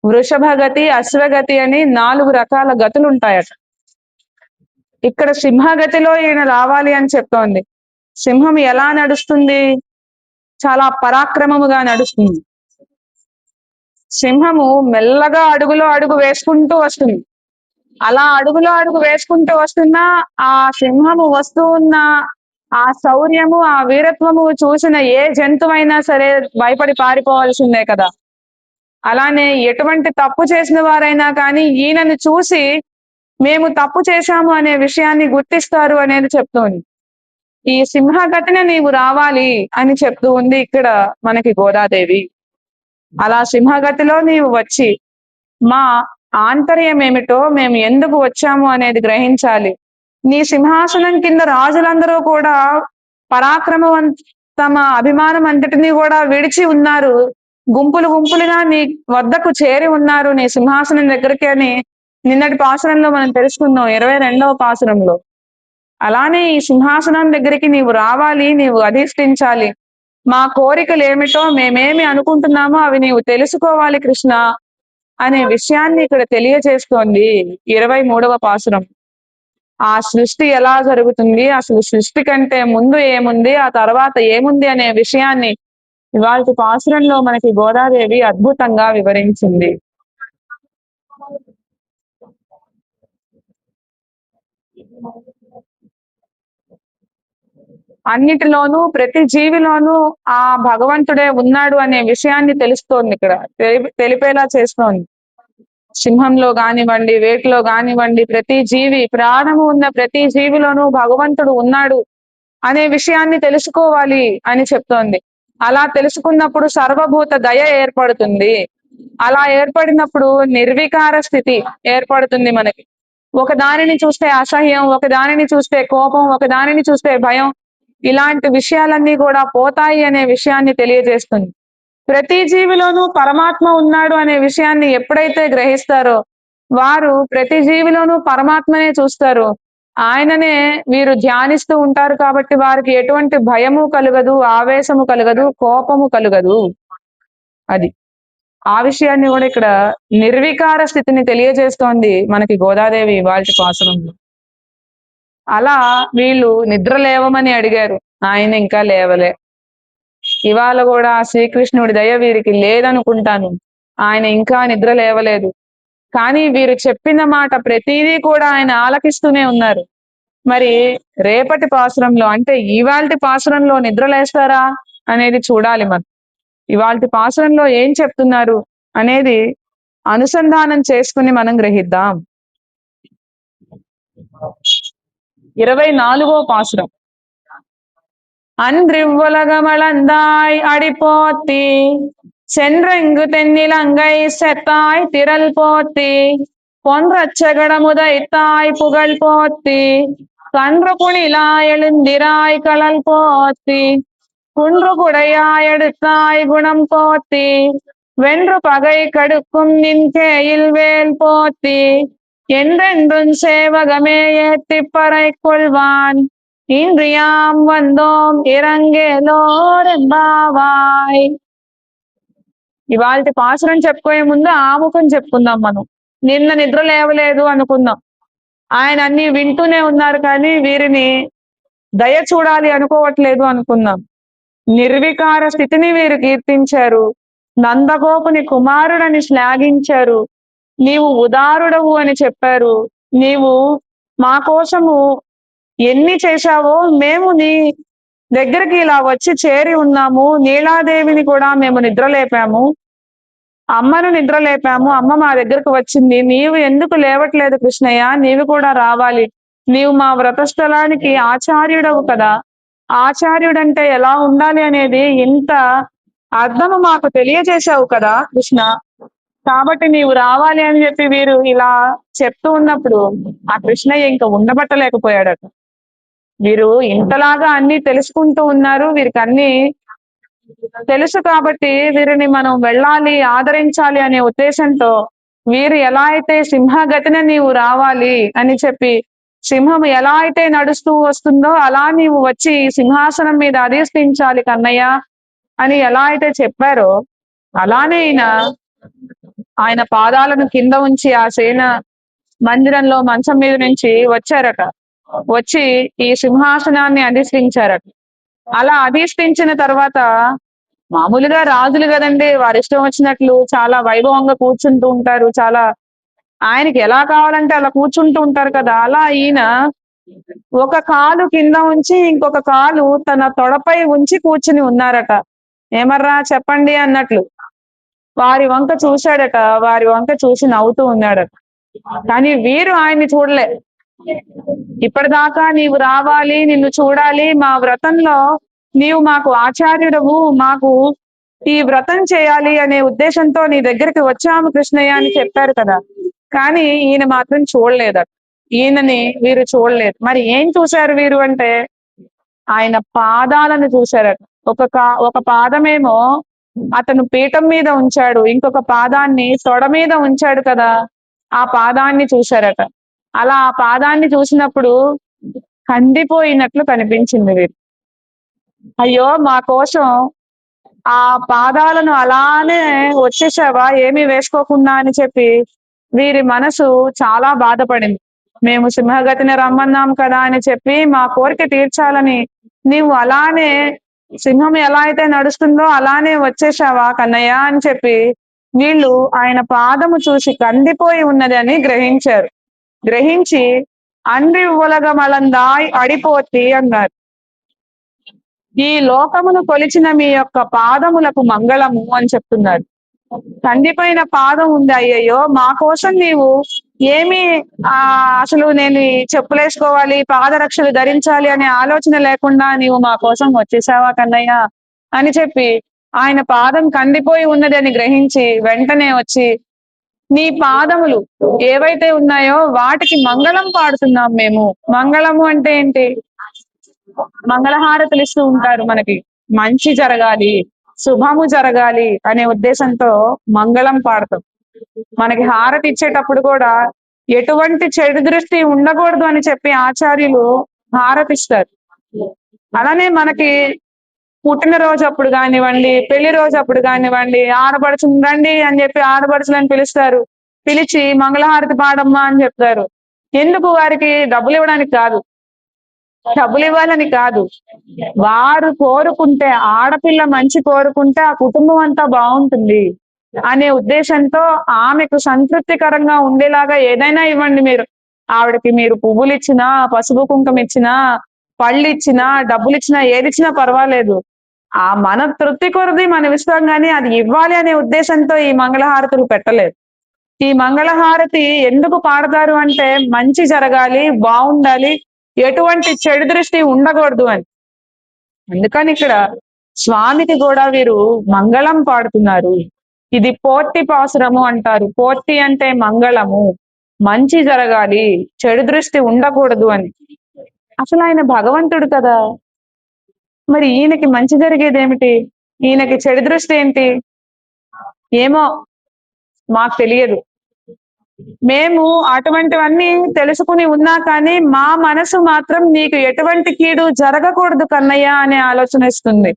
వృషభ గతి, అశ్వగతి అని 4 రకాల గతులు ఉంటాయట. ఇక్కడ సింహగతిలో ఈయన రావాలి అని చెప్తోంది. సింహం ఎలా నడుస్తుంది? చాలా పరాక్రమముగా నడుస్తుంది. సింహము మెల్లగా అడుగులో అడుగు వేసుకుంటూ వస్తుంది. అలా అడుగులో అడుగు వేసుకుంటూ వస్తున్నా ఆ సింహము వస్తూ ఉన్న ఆ శౌర్యము, ఆ వీరత్వము చూసిన ఏ జంతువైనా సరే భయపడి పారిపోవాల్సిందే కదా. అలానే ఎటువంటి తప్పు చేసిన వారైనా కానీ ఈయనను చూసి మేము తప్పు చేశాము అనే విషయాన్ని గుర్తిస్తారు అనేది చెప్తోంది. ఈ సింహగతిన నీవు రావాలి అని చెప్తూ ఉంది ఇక్కడ మనకి గోదాదేవి. అలా సింహగతిలో నీవు వచ్చి మా ఆంతర్యం ఏమిటో, మేము ఎందుకు వచ్చాము అనేది గ్రహించాలి. నీ సింహాసనం కింద రాజులందరూ కూడా తమ అభిమానం అంతటినీ కూడా విడిచి ఉన్నారు. గుంపులు గుంపులుగా నీ వద్దకు చేరి ఉన్నారు నీ సింహాసనం దగ్గరికి అని నిన్నటి పాసురంలో మనం తెలుసుకున్నాం, 22వ పాసురంలో. అలానే ఈ సింహాసనం దగ్గరికి నీవు రావాలి, నీవు అధిష్ఠించాలి. మా కోరికలు ఏమిటో, మేమేమి అనుకుంటున్నామో అవి నీవు తెలుసుకోవాలి కృష్ణ అనే విషయాన్ని ఇక్కడ తెలియజేస్తోంది 23వ పాసురం. ఆ సృష్టి ఎలా జరుగుతుంది, అసలు సృష్టి కంటే ముందు ఏముంది, ఆ తర్వాత ఏముంది అనే విషయాన్ని ఇవాళ పాసురంలో మనకి గోదాదేవి అద్భుతంగా వివరించింది. అన్నిటిలోనూ ప్రతి జీవిలోనూ ఆ భగవంతుడే ఉన్నాడు అనే విషయాన్ని తెలుస్తోంది ఇక్కడ, తెలిపేలా చేస్తోంది. సింహంలో కానివ్వండి, వేటిలో కానివ్వండి, ప్రతి జీవి, ప్రాణము ఉన్న ప్రతి జీవిలోనూ భగవంతుడు ఉన్నాడు అనే విషయాన్ని తెలుసుకోవాలి అని చెప్తోంది. అలా తెలుసుకున్నప్పుడు సర్వభూత దయ ఏర్పడుతుంది. అలా ఏర్పడినప్పుడు నిర్వికార స్థితి ఏర్పడుతుంది మనకి. ఒక దానిని చూస్తే అసహ్యం, ఒక దానిని చూస్తే కోపం, ఒక దానిని చూస్తే భయం, ఇలాంటి విషయాలన్నీ కూడా పోతాయి అనే విషయాన్ని తెలియజేస్తుంది. ప్రతి జీవిలోనూ పరమాత్మ ఉన్నాడు అనే విషయాన్ని ఎప్పుడైతే గ్రహిస్తారో వారు ప్రతి జీవిలోనూ పరమాత్మనే చూస్తారు. ఆయననే వీరు ధ్యానిస్తూ ఉంటారు కాబట్టి వారికి ఎటువంటి భయము కలగదు, ఆవేశము కలగదు, కోపము కలగదు. అది ఆ విషయాన్ని కూడా ఇక్కడ నిర్వికార స్థితిని తెలియజేస్తోంది మనకి గోదాదేవి ఇవాల్టి పాసురంలో. అలా వీళ్ళు నిద్ర లేవమని అడిగారు, ఆయన ఇంకా లేవలే. ఇవాళ కూడా శ్రీకృష్ణుడి దయ వీరికి లేదనుకుంటాను, ఆయన ఇంకా నిద్ర లేవలేదు. కానీ వీరు చెప్పిన మాట ప్రతిదీ కూడా ఆయన ఆలకిస్తూనే ఉన్నారు. మరి రేపటి పాసురంలో అంటే ఇవాల్టి పాసురంలో నిద్రలేస్తారా అనేది చూడాలి. మనం ఇవాల్టి పాసురంలో ఏం చెప్తున్నారు అనేది అనుసంధానం చేసుకుని మనం గ్రహిద్దాం. 24వ పాసురం. அன்றிவ்வுலகமளந்தாய் அடிப்போத்தி சென்றெங்கு தென்னிலங்கை செத்தாய் திரள் போத்தி பொன்றச்சகடமுதைத்தாய் புகழ் போத்தி கன்று புனிலாய் எழுந்திராய் கலல் போத்தி குன்று குடையாய் எடுத்தாய் குணம் போத்தி வென்று பகை கடுக்கும் நின் கேயில் வேல் போத்தி என்றென்றும் சேவகமே ஏத்திப்பறை கொள்வான் இன்றியாம் வந்தோம் ఇరంగేలోరెంబావాయ్. ఇవాళ పాసురం చెప్పుకోయే ముందు ఆముఖం చెప్పుకుందాం. మనం నిన్న నిద్ర లేవలేదు అనుకుందాం, ఆయన అన్ని వింటూనే ఉన్నారు కానీ వీరిని దయ చూడాలి అనుకోవట్లేదు అనుకుందాం. నిర్వికార స్థితిని వీరు కీర్తించారు, నందగోపుని కుమారుడని శ్లాఘించారు, నీవు ఉదారుడవు అని చెప్పారు, నీవు మా కోసము ఎన్ని చేశావో మేము నీ దగ్గరికి ఇలా వచ్చి చేరి ఉన్నాము. నీలాదేవిని కూడా మేము నిద్రలేపాము, అమ్మను నిద్రలేపాము, అమ్మ మా దగ్గరకు వచ్చింది, నీవు ఎందుకు లేవట్లేదు కృష్ణయ్య, నీవు కూడా రావాలి, నీవు మా వ్రతస్థలానికి ఆచార్యుడవు కదా, ఆచార్యుడంటే ఎలా ఉండాలి అనేది ఇంత అర్థము మాకు తెలియజేశావు కదా కృష్ణ, కాబట్టి నీవు రావాలి అని చెప్పి వీరు ఇలా చెప్తూ ఉన్నప్పుడు ఆ కృష్ణయ్య ఇంకా ఉండబట్టలేకపోయాడట. వీరు ఇంతలాగా అన్ని తెలుసుకుంటూ ఉన్నారు, వీరికి అన్ని తెలుసు కాబట్టి వీరిని మనం వెళ్ళాలి, ఆదరించాలి అనే ఉద్దేశంతో వీరు ఎలా అయితే సింహగతిన నీవు రావాలి అని చెప్పి, సింహం ఎలా అయితే నడుస్తూ వస్తుందో అలా నీవు వచ్చి సింహాసనం మీద అధిష్ఠించాలి కన్నయ్య అని ఎలా అయితే చెప్పారో అలానే ఆయన పాదాలను కింద ఉంచి ఆ సేన మందిరంలో మంచం మీద నుంచి వచ్చారట. వచ్చి ఈ సింహాసనాన్ని అధిష్ఠించారట. అలా అధిష్ఠించిన తర్వాత మామూలుగా రాజులు కదండి, వారి ఇష్టం వచ్చినట్లు చాలా వైభవంగా కూర్చుంటూ ఉంటారు, చాలా ఆయనకి ఎలా కావాలంటే అలా కూర్చుంటూ ఉంటారు కదా. అలా ఈయన ఒక కాలు కింద ఉంచి ఇంకొక కాలు తన తొడపై ఉంచి కూర్చుని ఉన్నారట. ఏమర్రా చెప్పండి అన్నట్లు. వారి వంక చూశాడట, వారి వంక చూసి నవ్వుతూ ఉన్నాడట. కానీ వీరు ఆయన్ని చూడలే. ఇప్పటిదాకా నీవు రావాలి, నిన్ను చూడాలి, మా వ్రతంలో నీవు మాకు ఆచార్యుడవు, మాకు ఈ వ్రతం చేయాలి అనే ఉద్దేశంతో నీ దగ్గరికి వచ్చాము కృష్ణయ్య అని చెప్పారు కదా. కానీ ఈయన మాత్రం చూడలేదట. ఈయనని వీరు చూడలేదు. మరి ఏం చూశారు వీరు అంటే ఆయన పాదాలను చూశారట. ఒక పాదమేమో అతను పీఠం మీద ఉంచాడు, ఇంకొక పాదాన్ని తొడ మీద ఉంచాడు కదా, ఆ పాదాన్ని చూశారట. అలా ఆ పాదాన్ని చూసినప్పుడు కందిపోయినట్లు కనిపించింది వీరు. అయ్యో మా కోసం ఆ పాదాలను అలానే వచ్చేసావా ఏమీ వేసుకోకుండా అని చెప్పి వీరి మనసు చాలా బాధపడింది. మేము సింహగతిని రమ్మన్నాం కదా అని చెప్పి మా కోరిక తీర్చాలని నీవు అలానే సింహం ఎలా అయితే నడుస్తుందో అలానే వచ్చేసావా కన్నయ్య అని చెప్పి వీళ్ళు ఆయన పాదము చూసి కందిపోయి ఉన్నది అని గ్రహించారు. గ్రహించి అండ్రి ఉలగమలందాయ్ అడిపోతి అన్నారు. ఈ లోకమును కొలిచిన మీ యొక్క పాదములకు మంగళము అని చెప్తున్నారు. కందిపోయిన పాదం ఉంది, అయ్యయ్యో మా కోసం నీవు ఏమి అసలు నేను చెప్పులేసుకోవాలి, పాదరక్షలు ధరించాలి అనే ఆలోచన లేకుండా నీవు మా కోసం వచ్చేసావా కన్నయ్య అని చెప్పి ఆయన పాదం కందిపోయి ఉన్నది అని గ్రహించి వెంటనే వచ్చి నీ పాదములు ఏవైతే ఉన్నాయో వాటికి మంగళం పాడుతున్నాం మేము. మంగళము అంటే ఏంటి? మంగళహారతులు ఇస్తూ ఉంటారు మనకి. మంచి జరగాలి, శుభము జరగాలి అనే ఉద్దేశంతో మంగళం పాడతాం. మనకి హారతి ఇచ్చేటప్పుడు కూడా ఎటువంటి చెడు దృష్టి ఉండకూడదు అని చెప్పి ఆచార్యులు హారతిస్తారు. అలానే మనకి పుట్టినరోజు అప్పుడు కానివ్వండి, పెళ్లి రోజు అప్పుడు కానివ్వండి, ఆడపడుచుని రండి అని చెప్పి ఆడపడుచులని పిలుస్తారు. పిలిచి మంగళహారతి పాడమ్మా అని చెప్తారు. ఎందుకు? వారికి డబ్బులు ఇవ్వడానికి కాదు, డబ్బులు ఇవ్వాలని కాదు, వారు కోరుకుంటే, ఆడపిల్ల మంచి కోరుకుంటే ఆ కుటుంబం అంతా బాగుంటుంది అనే ఉద్దేశంతో ఆమెకు సంతృప్తికరంగా ఉండేలాగా ఏదైనా ఇవ్వండి మీరు. ఆవిడకి మీరు పువ్వులు ఇచ్చినా, పసుపు కుంకుమ ఇచ్చినా, పళ్ళు ఇచ్చినా, డబ్బులు ఇచ్చినా, ఏది ఇచ్చినా పర్వాలేదు. ఆ మన తృప్తి కొరది మనం ఇస్తాం, కానీ అది ఇవ్వాలి అనే ఉద్దేశంతో ఈ మంగళహారతులు పెట్టలేదు. ఈ మంగళహారతి ఎందుకు పాడతారు అంటే మంచి జరగాలి, బాగుండాలి, ఎటువంటి చెడు దృష్టి ఉండకూడదు అని. అందుకని ఇక్కడ స్వామికి కూడా వీరు మంగళం పాడుతున్నారు. ఇది పోర్తి పాసురము అంటారు. పోర్తి అంటే మంగళము, మంచి జరగాలి, చెడు దృష్టి ఉండకూడదు అని. అసలు ఆయన భగవంతుడు కదా, మరి ఈయనకి మంచి జరిగేది ఏమిటి? ఈయనకి చెడు దృష్టి ఏంటి? ఏమో మాకు తెలియదు. మేము అటువంటివన్నీ తెలుసుకుని ఉన్నా కానీ మా మనసు మాత్రం నీకు ఎటువంటి కీడు జరగకూడదు కన్నయ్య అనే ఆలోచన ఇస్తుంది.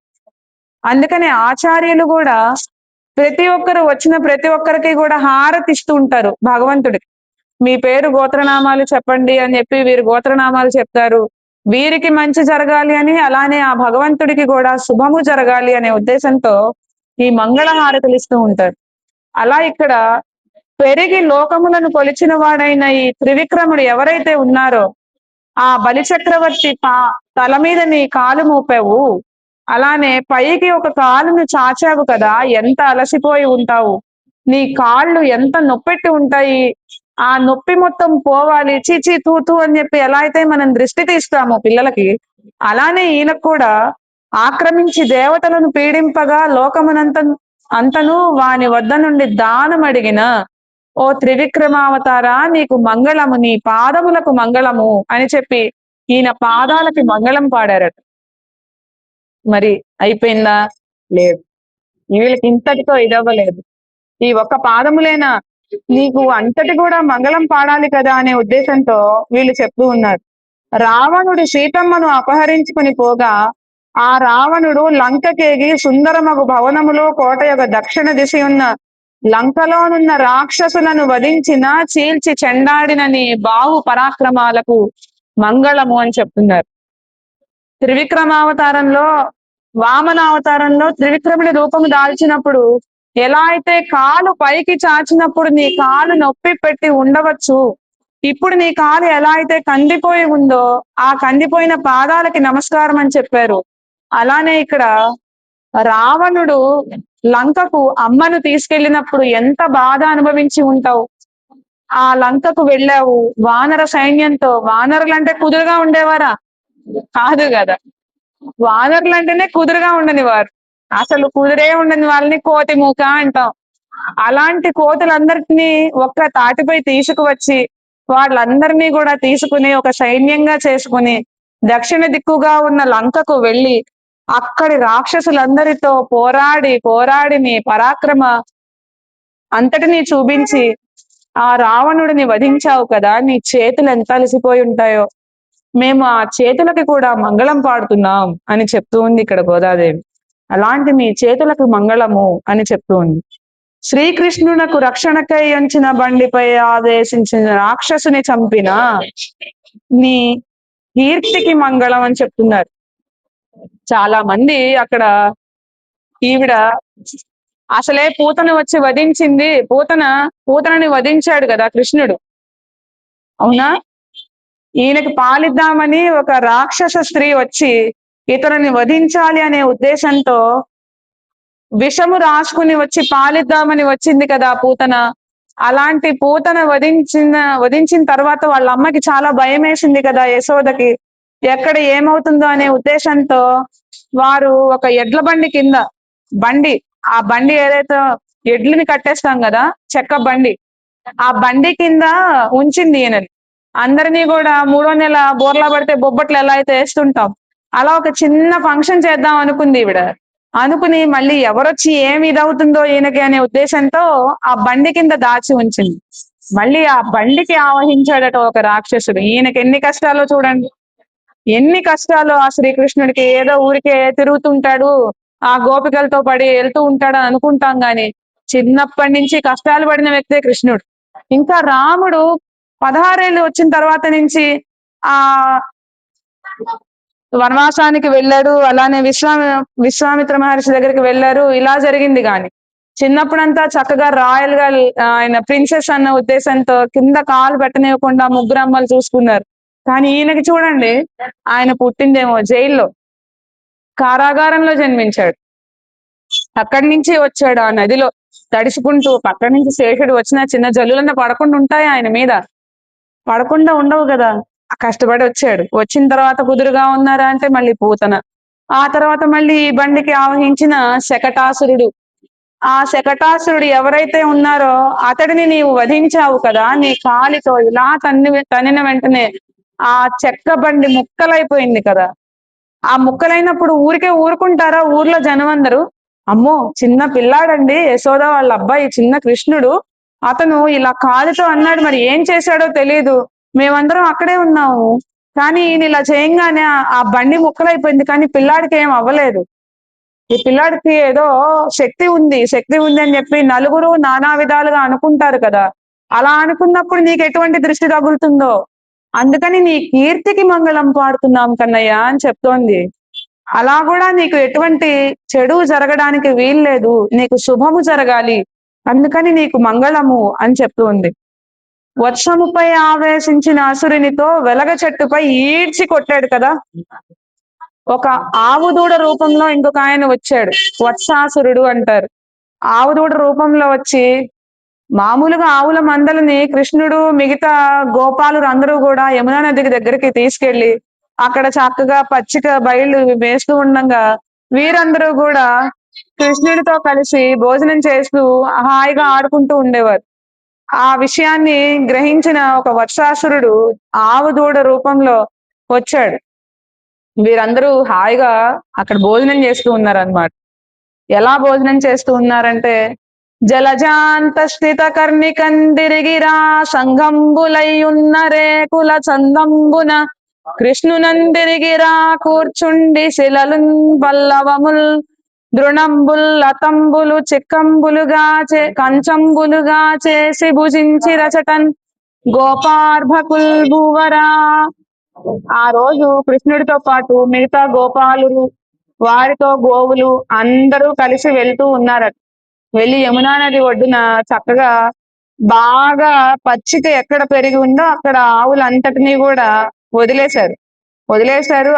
అందుకని ఆచార్యులు కూడా ప్రతి ఒక్కరు వచ్చిన ప్రతి ఒక్కరికి కూడా హారతి ఇస్తూ ఉంటారు భగవంతుడికి. మీ పేరు గోత్రనామాలు చెప్పండి అని చెప్పి వీరు గోత్రనామాలు చెప్తారు. వీరికి మంచి జరగాలి అని, అలానే ఆ భగవంతుడికి కూడా శుభము జరగాలి అనే ఉద్దేశంతో ఈ మంగళ హారతులు ఇస్తూ ఉంటారు. అలా ఇక్కడ పెరిగి లోకములను కొలిచిన వాడైన ఈ త్రివిక్రముడు ఎవరైతే ఉన్నారో ఆ బలి చక్రవర్తి తల మీద నీ కాలు మోపావు, అలానే పైకి ఒక కాలును చాచావు కదా, ఎంత అలసిపోయి ఉంటావు, నీ కాళ్ళు ఎంత నొప్పెట్టి ఉంటాయి, ఆ నొప్పి మొత్తం పోవాలి, చీచీ తూతూ అని చెప్పి ఎలా అయితే మనం దృష్టి తీస్తామో పిల్లలకి, అలానే ఈయనకు కూడా ఆక్రమించి దేవతలను పీడింపగా అంతను వాని వద్ద నుండి దానం అడిగిన ఓ త్రివిక్రమావతారా నీకు మంగళము, నీ పాదములకు మంగళము అని చెప్పి ఈయన పాదాలకి మంగళం పాడారట. మరి అయిపోయిందా? లేదు. వీళ్ళకి ఇంతటితో ఇదవ్వలేదు. ఈ ఒక్క పాదములేనా, నీకు అంతటి కూడా మంగళం పాడాలి కదా అనే ఉద్దేశంతో వీళ్ళు చెప్తూ ఉన్నారు. రావణుడు సీతమ్మను అపహరించుకుని పోగా ఆ రావణుడు లంకకేగి సుందరమగు భవనములో కోట యొక్క దక్షిణ దిశ ఉన్న లంకలోనున్న రాక్షసులను వధించిన, చీల్చి చెండాడిన నీ బాహు పరాక్రమాలకు మంగళము అని చెప్తున్నారు. త్రివిక్రమావతారంలో, వామనావతారంలో త్రివిక్రముడి రూపము దాల్చినప్పుడు ఎలా అయితే కాలు పైకి చాచినప్పుడు నీ కాలు నొప్పి పెట్టి ఉండవచ్చు, ఇప్పుడు నీ కాలు ఎలా అయితే కందిపోయి ఉందో ఆ కందిపోయిన పాదాలకి నమస్కారం అని చెప్పారు. అలానే ఇక్కడ రావణుడు లంకకు అమ్మను తీసుకెళ్ళినప్పుడు ఎంత బాధ అనుభవించి ఉంటావు. ఆ లంకకు వెళ్ళావు వానర సైన్యంతో. వానరులు అంటే కుదురుగా ఉండేవారా? కాదు కదా. వానరులు అంటేనే కుదురుగా ఉండని వారు. అసలు కుదురే ఉండని వాళ్ళని కోతి మూక అంటాం. అలాంటి కోతులందరినీ ఒక్క తాటిపై తీసుకువచ్చి వాళ్ళందరినీ కూడా తీసుకుని ఒక సైన్యంగా చేసుకుని దక్షిణ దిక్కుగా ఉన్న లంకకు వెళ్ళి అక్కడి రాక్షసులందరితో పోరాడి పోరాడి నీ పరాక్రమ అంతటినీ చూపించి ఆ రావణుడిని వధించావు కదా. నీ చేతులు ఎంత అలసిపోయి ఉంటాయో. మేము ఆ చేతులకి కూడా మంగళం పాడుతున్నాం అని చెప్తూ ఉంది ఇక్కడ గోదాదేవి. అలాంటి మీ చేతులకు మంగళము అని చెప్తూ ఉంది. శ్రీకృష్ణునకు రక్షణకై అంచిన బండిపై ఆదేశించిన రాక్షసుని చంపిన నీ కీర్తికి మంగళం అని చెప్తున్నారు. చాలా మంది అక్కడ ఈవిడ అసలే పూతను వచ్చి వధించింది. పూతనని వధించాడు కదా కృష్ణుడు, అవునా? ఈయనకి పాలిద్దామని ఒక రాక్షస స్త్రీ వచ్చి ఇతరుని వధించాలి అనే ఉద్దేశంతో విషము రాసుకుని వచ్చి పాలిద్దామని వచ్చింది కదా పూతన. అలాంటి పూతన వధించిన తర్వాత వాళ్ళ అమ్మకి చాలా భయం వేసింది కదా యశోదకి, ఎక్కడ ఏమవుతుందో అనే ఉద్దేశంతో వారు ఒక ఎడ్ల బండి కింద, ఆ బండి ఏదైతే ఎడ్లని కట్టేస్తాం కదా, చెక్క బండి, ఆ బండి కింద ఉంచింది ఈయనని. అందరినీ కూడా 3వ నెల బోర్లా పడితే బొబ్బట్లు ఎలా అయితే వేస్తుంటాం అలా ఒక చిన్న ఫంక్షన్ చేద్దాం అనుకుంది ఈవిడ. అనుకుని మళ్ళీ ఎవరొచ్చి ఏమి ఇదవుతుందో ఈయనకి అనే ఉద్దేశంతో ఆ బండి కింద దాచి ఉంచింది. మళ్ళీ ఆ బండికి ఆవహించాడట ఒక రాక్షసుడు. ఈయనకి ఎన్ని కష్టాలో చూడండి, ఎన్ని కష్టాలు ఆ శ్రీకృష్ణుడికి. ఏదో ఊరికే తిరుగుతుంటాడు, ఆ గోపికలతో పడి వెళ్తూ ఉంటాడు అనుకుంటాం గాని చిన్నప్పటి నుంచి కష్టాలు పడిన వ్యక్తే కృష్ణుడు. ఇంకా రాముడు 16 ఏళ్ళు వచ్చిన తర్వాత నుంచి ఆ వనవాసానికి వెళ్ళాడు. అలానే విశ్వామిత్ర మహర్షి దగ్గరికి వెళ్ళారు. ఇలా జరిగింది గాని చిన్నప్పుడంతా చక్కగా రాయల్ గా ఆయన ప్రిన్సెస్ అన్న ఉద్దేశంతో కింద కాలు పెట్టనివ్వకుండా ముగ్గురు అమ్మలు చూసుకున్నారు. కానీ ఈయనకి చూడండి, ఆయన పుట్టిందేమో జైల్లో, కారాగారంలో జన్మించాడు. అక్కడి నుంచి వచ్చాడు ఆ నదిలో తడుచుకుంటూ. పక్కన నుంచి శేషుడు వచ్చిన చిన్న జల్లులన్న పడకుండా ఉంటాయి ఆయన మీద? పడకుండా ఉండవు కదా. కష్టపడి వచ్చాడు. వచ్చిన తర్వాత కుదురుగా ఉన్నారా అంటే మళ్ళీ పూతన. ఆ తర్వాత మళ్ళీ ఈ బండికి ఆవహించిన శకటాసురుడు. ఆ శకటాసురుడు ఎవరైతే ఉన్నారో అతడిని నీవు వధించావు కదా. నీ కాలితో ఇలా తన్నిన వెంటనే ఆ చెక్క బండి ముక్కలైపోయింది కదా. ఆ ముక్కలైనప్పుడు ఊరికే ఊరుకుంటారా ఊర్లో జనం అందరూ? అమ్మో చిన్న పిల్లాడండి, యశోద వాళ్ళ అబ్బాయి చిన్న కృష్ణుడు, అతను ఇలా కాలుతో అన్నాడు, మరి ఏం చేశాడో తెలియదు, మేమందరం అక్కడే ఉన్నాము. కానీ ఈయన ఇలా చేయంగానే ఆ బండి ముక్కలైపోయింది. కానీ పిల్లాడికి ఏం అవ్వలేదు. ఈ పిల్లాడికి ఏదో శక్తి ఉంది అని చెప్పి నలుగురు నానా విధాలుగా అనుకుంటారు కదా. అలా అనుకున్నప్పుడు నీకు ఎటువంటి దృష్టి తగులుతుందో. అందుకని నీ కీర్తికి మంగళం పాడుతున్నాం కన్నయ్య అని చెప్తోంది. అలా కూడా నీకు ఎటువంటి చెడు జరగడానికి వీల్లేదు, నీకు శుభము జరగాలి, అందుకని నీకు మంగళము అని చెప్తుంది. వర్షముపై ఆవేశించిన అసురునితో వెలగ చెట్టుపై ఈడ్చి కొట్టాడు కదా. ఒక ఆవుదూడ రూపంలో ఇంకొక ఆయన వచ్చాడు, వత్సాసురుడు అంటారు. ఆవుదూడ రూపంలో వచ్చి మామూలుగా ఆవుల మందలని కృష్ణుడు మిగతా గోపాలురు అందరూ కూడా యమునా నదికి దగ్గరికి తీసుకెళ్లి అక్కడ చక్కగా పచ్చిక బయలు వేస్తూ ఉండగా వీరందరూ కూడా కృష్ణుడితో కలిసి భోజనం చేస్తూ హాయిగా ఆడుకుంటూ ఉండేవారు. ఆ విషయాన్ని గ్రహించిన ఒక వర్షాసురుడు ఆవు దూడ రూపంలో వచ్చాడు. వీరందరూ హాయిగా అక్కడ భోజనం చేస్తూ ఉన్నారన్నమాట. ఎలా భోజనం చేస్తూ ఉన్నారంటే, జలజాంత స్థిత కర్ణికందిరిగిరా సంగంబులయ్యున్న రేకుల చందంబున కృష్ణునందిరిగిరా కూర్చుండి శిలలున్ పల్లవముల్ దృణంబుల్ లతంబులు కంచంబులుగా చేసి భుజించి రచటన్ గోపార్భకుల్ భూవరా. ఆ రోజు కృష్ణుడితో పాటు మిగతా గోపాలురు, వారితో గోవులు అందరూ కలిసి వెళ్తూ ఉన్నారట. వెళ్ళి యమునా నది ఒడ్డున చక్కగా బాగా పచ్చిక ఎక్కడ పెరిగి ఉందో అక్కడ ఆవులంతటినీ కూడా వదిలేశారు.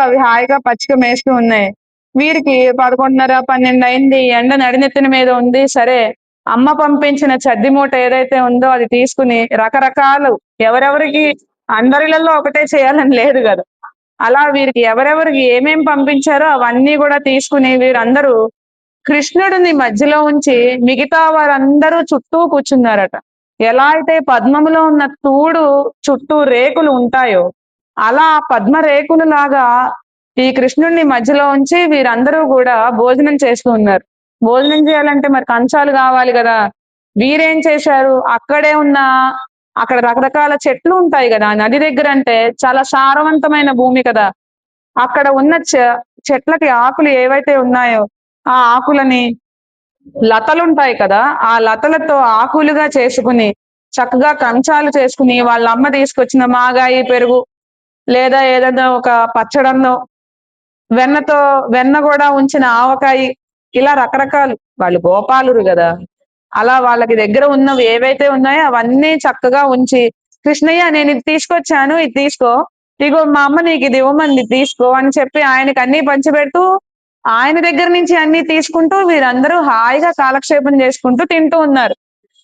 అవి హాయిగా పచ్చిక మేస్తూ ఉన్నాయి. వీరికి 11:30, 12 అయింది. ఎండ నడినెత్తిన మీద ఉంది. సరే, అమ్మ పంపించిన చద్ది మూట ఏదైతే ఉందో అది తీసుకుని రకరకాలు ఎవరెవరికి అందరిలలో ఒకటే చేయాలని లేదు కదా! అలా వీరికి ఎవరెవరికి ఏమేం పంపించారో అవన్నీ కూడా తీసుకుని వీరందరూ కృష్ణుడిని మధ్యలో ఉంచి మిగతా వారందరూ చుట్టూ కూర్చున్నారట. ఎలా అయితే పద్మములో ఉన్న తూడు చుట్టూ రేకులు ఉంటాయో అలా పద్మ రేకులు లాగా ఈ కృష్ణుడిని మధ్యలో ఉంచి వీరందరూ కూడా భోజనం చేస్తూ ఉన్నారు. భోజనం చేయాలంటే మరి కంచాలు కావాలి కదా! వీరేం చేశారు, అక్కడే ఉన్న అక్కడ రకరకాల చెట్లు ఉంటాయి కదా! నది దగ్గర అంటే చాలా సారవంతమైన భూమి కదా! అక్కడ ఉన్న చెట్లకి ఆకులు ఏవైతే ఉన్నాయో ఆ ఆకులని లతలుంటాయి కదా! ఆ లతలతో ఆకులుగా చేసుకుని చక్కగా కంచాలు చేసుకుని వాళ్ళ అమ్మ తీసుకొచ్చిన మాగాయి పెరుగు లేదా ఏదైనా ఒక పచ్చడన్నో వెన్నతో వెన్న కూడా ఉంచిన ఆవకాయి ఇలా రకరకాలు వాళ్ళు గోపాలురు కదా! అలా వాళ్ళకి దగ్గర ఉన్నవి ఏవైతే ఉన్నాయో అవన్నీ చక్కగా ఉంచి కృష్ణయ్య నేను ఇది తీసుకొచ్చాను ఇది తీసుకో, ఇగో మా అమ్మ నీకు ఇది ఇవ్వమంది తీసుకో అని చెప్పి ఆయనకి అన్ని పంచిపెడుతూ ఆయన దగ్గర నుంచి అన్ని తీసుకుంటూ వీరందరూ హాయిగా కాలక్షేపం చేసుకుంటూ తింటూ ఉన్నారు.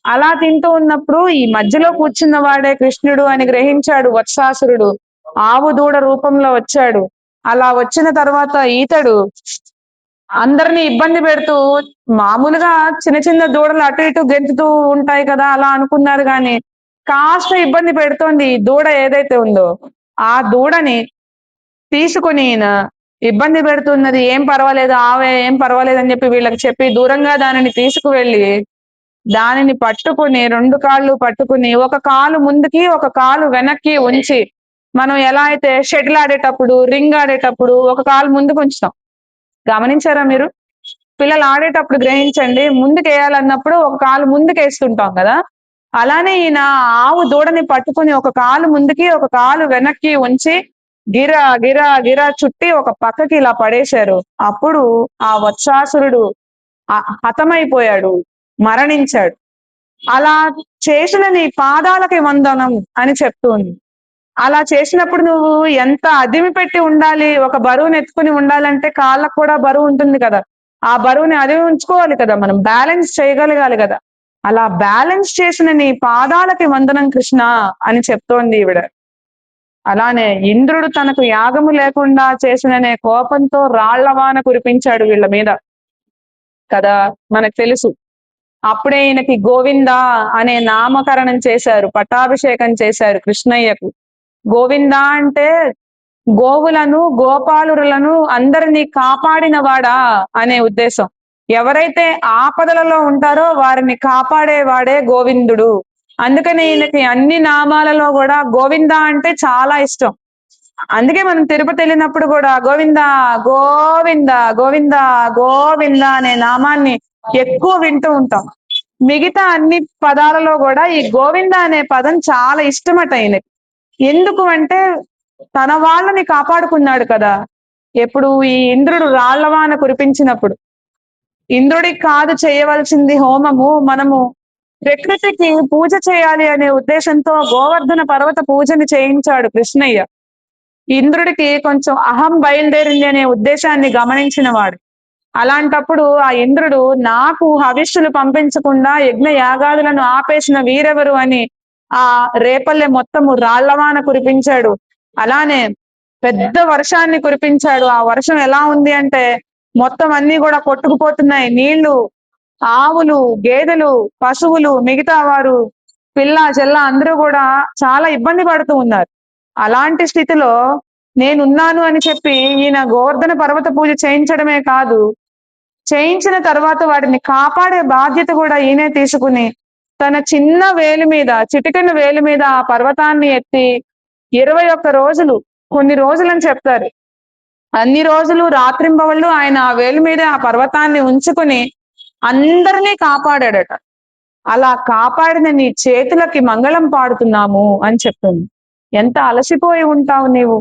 అలా తింటూ ఉన్నప్పుడు ఈ మధ్యలో కూర్చున్న వాడే కృష్ణుడు అని గ్రహించాడు వత్సాసురుడు. ఆవు దూడ రూపంలో వచ్చాడు. అలా వచ్చిన తర్వాత ఈతడు అందరిని ఇబ్బంది పెడుతూ మామూలుగా చిన్న చిన్న దూడలు అటు ఇటు గెంతుతూ ఉంటాయి కదా అలా అనుకున్నారు గాని కాస్త ఇబ్బంది పెడుతోంది ఈ దూడ ఏదైతే ఉందో ఆ దూడని తీసుకుని ఈయన ఇబ్బంది పెడుతున్నది ఏం పర్వాలేదు ఆవే ఏం పర్వాలేదు అని చెప్పి వీళ్ళకి చెప్పి దూరంగా దానిని తీసుకువెళ్ళి దానిని పట్టుకుని 2 కాళ్ళు పట్టుకుని ఒక కాలు ముందుకి ఒక కాలు వెనక్కి ఉంచి మనం ఎలా అయితే షటిల్ ఆడేటప్పుడు రింగ్ ఆడేటప్పుడు ఒక కాలు ముందుకు ఉంచుతాం. గమనించారా మీరు? పిల్లలు ఆడేటప్పుడు గ్రహించండి. ముందుకేయాలన్నప్పుడు ఒక కాలు ముందుకేస్తుంటాం కదా! అలానే ఈయన ఆవు దూడని పట్టుకుని ఒక కాలు ముందుకి ఒక కాలు వెనక్కి ఉంచి గిరా గిరా గిరా చుట్టి ఒక పక్కకి ఇలా పడేశారు. అప్పుడు ఆ వత్సాసురుడు హతమైపోయాడు, మరణించాడు. అలా చేసిన నీ పాదాలకి వందనం అని చెప్తుంది. అలా చేసినప్పుడు నువ్వు ఎంత అదిమి పెట్టి ఉండాలి, ఒక బరువుని ఎత్తుకుని ఉండాలంటే కాళ్ళకు కూడా బరువు ఉంటుంది కదా! ఆ బరువుని అదిమి ఉంచుకోవాలి కదా! మనం బ్యాలెన్స్ చేయగలగాలి కదా! అలా బ్యాలెన్స్ చేసిన నీ పాదాలకి వందనం కృష్ణ అని చెప్తోంది ఈవిడ. అలానే ఇంద్రుడు తనకు యాగము లేకుండా చేసిననే కోపంతో రాళ్లవాన కురిపించాడు వీళ్ళ మీద కదా! మనకు తెలుసు. అప్పుడే ఈయనకి గోవింద అనే నామకరణం చేశారు, పట్టాభిషేకం చేశారు కృష్ణయ్యకు. గోవింద అంటే గోవులను గోపాలురులను అందరినీ కాపాడినవాడా అనే ఉద్దేశం. ఎవరైతే ఆపదలలో ఉంటారో వారిని కాపాడేవాడే గోవిందుడు. అందుకని ఈయనకి అన్ని నామాలలో కూడా గోవింద అంటే చాలా ఇష్టం. అందుకే మనం తిరుపతి వెళ్ళినప్పుడు కూడా గోవింద గోవింద గోవింద గోవింద అనే నామాన్ని ఎక్కువ వింటూ ఉంటాం. మిగతా అన్ని పదాలలో కూడా ఈ గోవింద అనే పదం చాలా ఇష్టమట ఈయనకి. ఎందుకు అంటే తన వాళ్ళని కాపాడుకున్నాడు కదా! ఎప్పుడు ఈ ఇంద్రుడు రాళ్లవాన కురిపించినప్పుడు ఇంద్రుడికి కాదు చేయవలసింది హోమము, మనము ప్రకృతికి పూజ చేయాలి అనే ఉద్దేశంతో గోవర్ధన పర్వత పూజని చేయించాడు కృష్ణయ్య. ఇంద్రుడికి కొంచెం అహం బయలుదేరింది అనే ఉద్దేశాన్ని గమనించిన వాడు. అలాంటప్పుడు ఆ ఇంద్రుడు నాకు హవిష్యులు పంపించకుండా యజ్ఞ యాగాదులను ఆపేసిన వీరెవరు అని ఆ రేపల్లె మొత్తము రాళ్లవాన కురిపించాడు. అలానే పెద్ద వర్షాన్ని కురిపించాడు. ఆ వర్షం ఎలా ఉంది అంటే మొత్తం అన్ని కూడా కొట్టుకుపోతున్నాయి నీళ్లు. ఆవులు, గేదెలు, పశువులు, మిగతా వారు పిల్ల చెల్ల అందరూ కూడా చాలా ఇబ్బంది పడుతూ ఉన్నారు. అలాంటి స్థితిలో నేనున్నాను అని చెప్పి ఈయన గోవర్ధన పర్వత పూజ చేయించడమే కాదు, చేయించిన తర్వాత వాటిని కాపాడే బాధ్యత కూడా ఈయనే తీసుకుని తన చిన్న వేలు మీద చిటికెన వేలు మీద ఆ పర్వతాన్ని ఎత్తి 21 రోజులు, కొన్ని రోజులని చెప్తారు, అన్ని రోజులు రాత్రింబవళ్ళు ఆయన ఆ వేలు మీద ఆ పర్వతాన్ని ఉంచుకుని అందరినీ కాపాడాడట. అలా కాపాడిన నీ చేతులకి మంగళం పాడుతున్నాము అని చెప్తుంది. ఎంత అలసిపోయి ఉంటావు నీవు.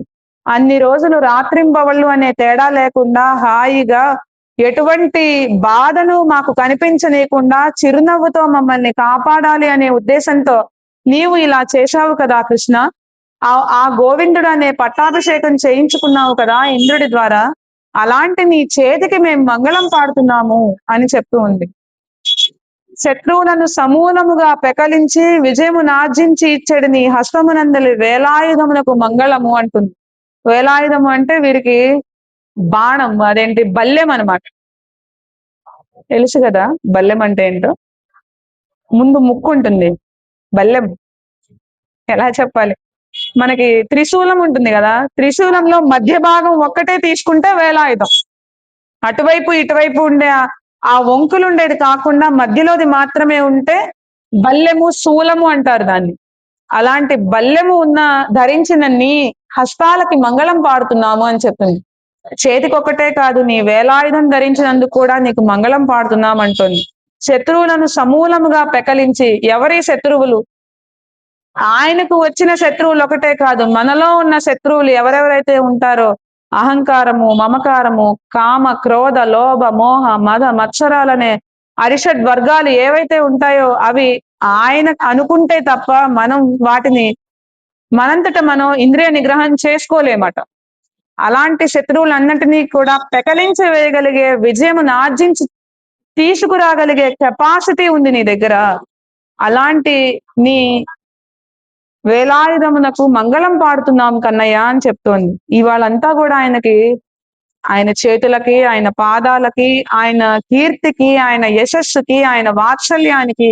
అన్ని రోజులు రాత్రింబవళ్ళు అనే తేడా లేకుండా హాయిగా ఎటువంటి బాధను మాకు కనిపించనీయకుండా చిరునవ్వుతో మమ్మల్ని కాపాడాలి అనే ఉద్దేశంతో నీవు ఇలా చేశావు కదా కృష్ణ. ఆ గోవిందుడు అనే పట్టాభిషేకం చేయించుకున్నావు కదా ఇంద్రుడి ద్వారా. అలాంటి నీ చేతికి మేము మంగళం పాడుతున్నాము అని చెప్తూ ఉంది. శత్రువులను సమూలముగా పెకలించి విజయము నార్జించి ఇచ్చడి నీ హస్తమునందలి వేలాయుధమునకు మంగళము అంటుంది. వేలాయుధము అంటే వీరికి బాణం, అదేంటి బల్లెం అనమాట. తెలుసు కదా బల్లెం అంటే ఏంటో. ముందు ముక్కు ఉంటుంది, బల్లెం ఎలా చెప్పాలి, మనకి త్రిశూలం ఉంటుంది కదా, త్రిశూలంలో మధ్య భాగం ఒక్కటే తీసుకుంటే వేలాయుధం. అటువైపు ఇటువైపు ఉండే ఆ వంకులు ఉండేది కాకుండా మధ్యలోది మాత్రమే ఉంటే బల్లెము శూలము అంటారు దాన్ని. అలాంటి బల్లెము ఉన్న ధరించిన నీ హస్తాలకి మంగళం పాడుతున్నాము అని చెప్తుంది. చేతికొక్కటే కాదు, నీ వేలాయుధం ధరించినందుకు కూడా నీకు మంగళం పాడుతున్నాం అంటుంది. శత్రువులను సమూలముగా పెకలించి, ఎవరి శత్రువులు? ఆయనకు వచ్చిన శత్రువులు ఒకటే కాదు, మనలో ఉన్న శత్రువులు ఎవరెవరైతే ఉంటారో, అహంకారము, మమకారము, కామ, క్రోధ, లోభ, మోహ, మద, మత్సరాలనే అరిషడ్ వర్గాలు ఏవైతే ఉంటాయో అవి ఆయన అనుకుంటే తప్ప మనం వాటిని మనంతట మనం ఇంద్రియ నిగ్రహం చేసుకోలేమట. అలాంటి శత్రువులన్నింటినీ కూడా పెకలించి వేయగలిగే, విజయమును ఆర్జించి తీసుకురాగలిగే కెపాసిటీ ఉంది నీ దగ్గర. అలాంటి నీ వేలాయుధమునకు మంగళం పాడుతున్నాం కన్నయ్య అని చెప్తోంది. ఇవాళంతా కూడా ఆయన చేతులకి, ఆయన పాదాలకి, ఆయన కీర్తికి, ఆయన యశస్సుకి, ఆయన వాత్సల్యానికి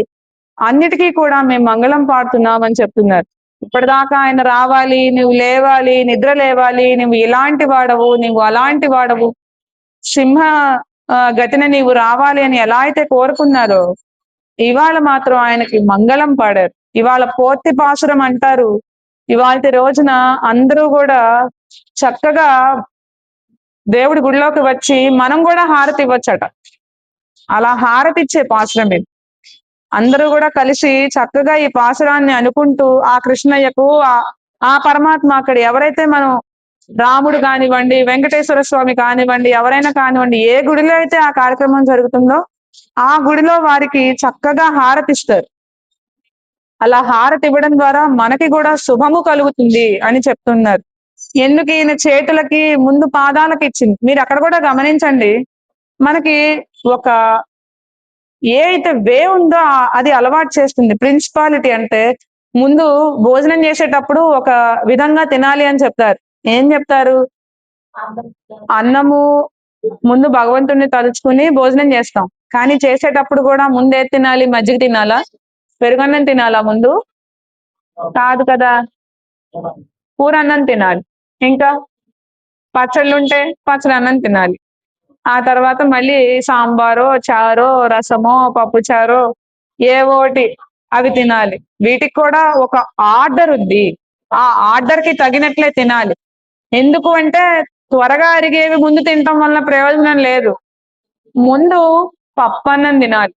అన్నిటికీ కూడా మేము మంగళం పాడుతున్నామని చెప్తున్నారు. ఇప్పటిదాకా ఆయన రావాలి, నువ్వు లేవాలి, నిద్ర లేవాలి, నువ్వు ఇలాంటి వాడవు, నువ్వు అలాంటి వాడవు, సింహ గతిన నీవు రావాలి అని ఎలా అయితే కోరుకున్నారో, ఇవాళ మాత్రం ఆయనకి మంగళం పాడారు. ఇవాళ పోర్తి పాసురం అంటారు. ఇవాళ రోజున అందరూ కూడా చక్కగా దేవుడి గుడిలోకి వచ్చి మనం కూడా హారతి ఇవ్వచ్చట. అలా హారతి ఇచ్చే పాసురం ఇది. అందరూ కూడా కలిసి చక్కగా ఈ పాసురాన్ని అనుకుంటూ ఆ కృష్ణయ్యకు ఆ పరమాత్మ అక్కడ ఎవరైతే మనం రాముడు కానివ్వండి, వెంకటేశ్వర స్వామి కానివ్వండి, ఎవరైనా కానివ్వండి, ఏ గుడిలో అయితే ఆ కార్యక్రమం జరుగుతుందో ఆ గుడిలో వారికి చక్కగా హారతిస్తారు. అలా హారతి ఇవ్వడం ద్వారా మనకి కూడా శుభము కలుగుతుంది అని చెప్తున్నారు. ఎందుకు ఈయన చేతులకి ముందు పాదాలకు ఇచ్చింది. మీరు అక్కడ కూడా గమనించండి, మనకి ఒక ఏ అయితే వే ఉందో అది అలవాటు చేస్తుంది. ప్రిన్సిపాలిటీ అంటే ముందు భోజనం చేసేటప్పుడు ఒక విధంగా తినాలి అని చెప్తారు. ఏం చెప్తారు? అన్నము ముందు భగవంతుణ్ణి తలుచుకుని భోజనం చేస్తాం. కానీ చేసేటప్పుడు కూడా ముందే తినాలి? మజ్జిగ తినాలా, పెరుగన్నం తినాలా ముందు? కాదు కదా, కూర అన్నం తినాలి. ఇంకా పచ్చళ్ళు ఉంటే పచ్చడి అన్నం తినాలి. ఆ తర్వాత మళ్ళీ సాంబారో, చారో, రసమో, పప్పు చారో ఏవోటి అవి తినాలి. వీటికి కూడా ఒక ఆర్డర్ ఉంది. ఆ ఆర్డర్ కి తగినట్లే తినాలి. ఎందుకు అంటే త్వరగా అరిగేవి ముందు తినటం వల్ల ప్రయోజనం లేదు. ముందు పప్పు అన్నం తినాలి.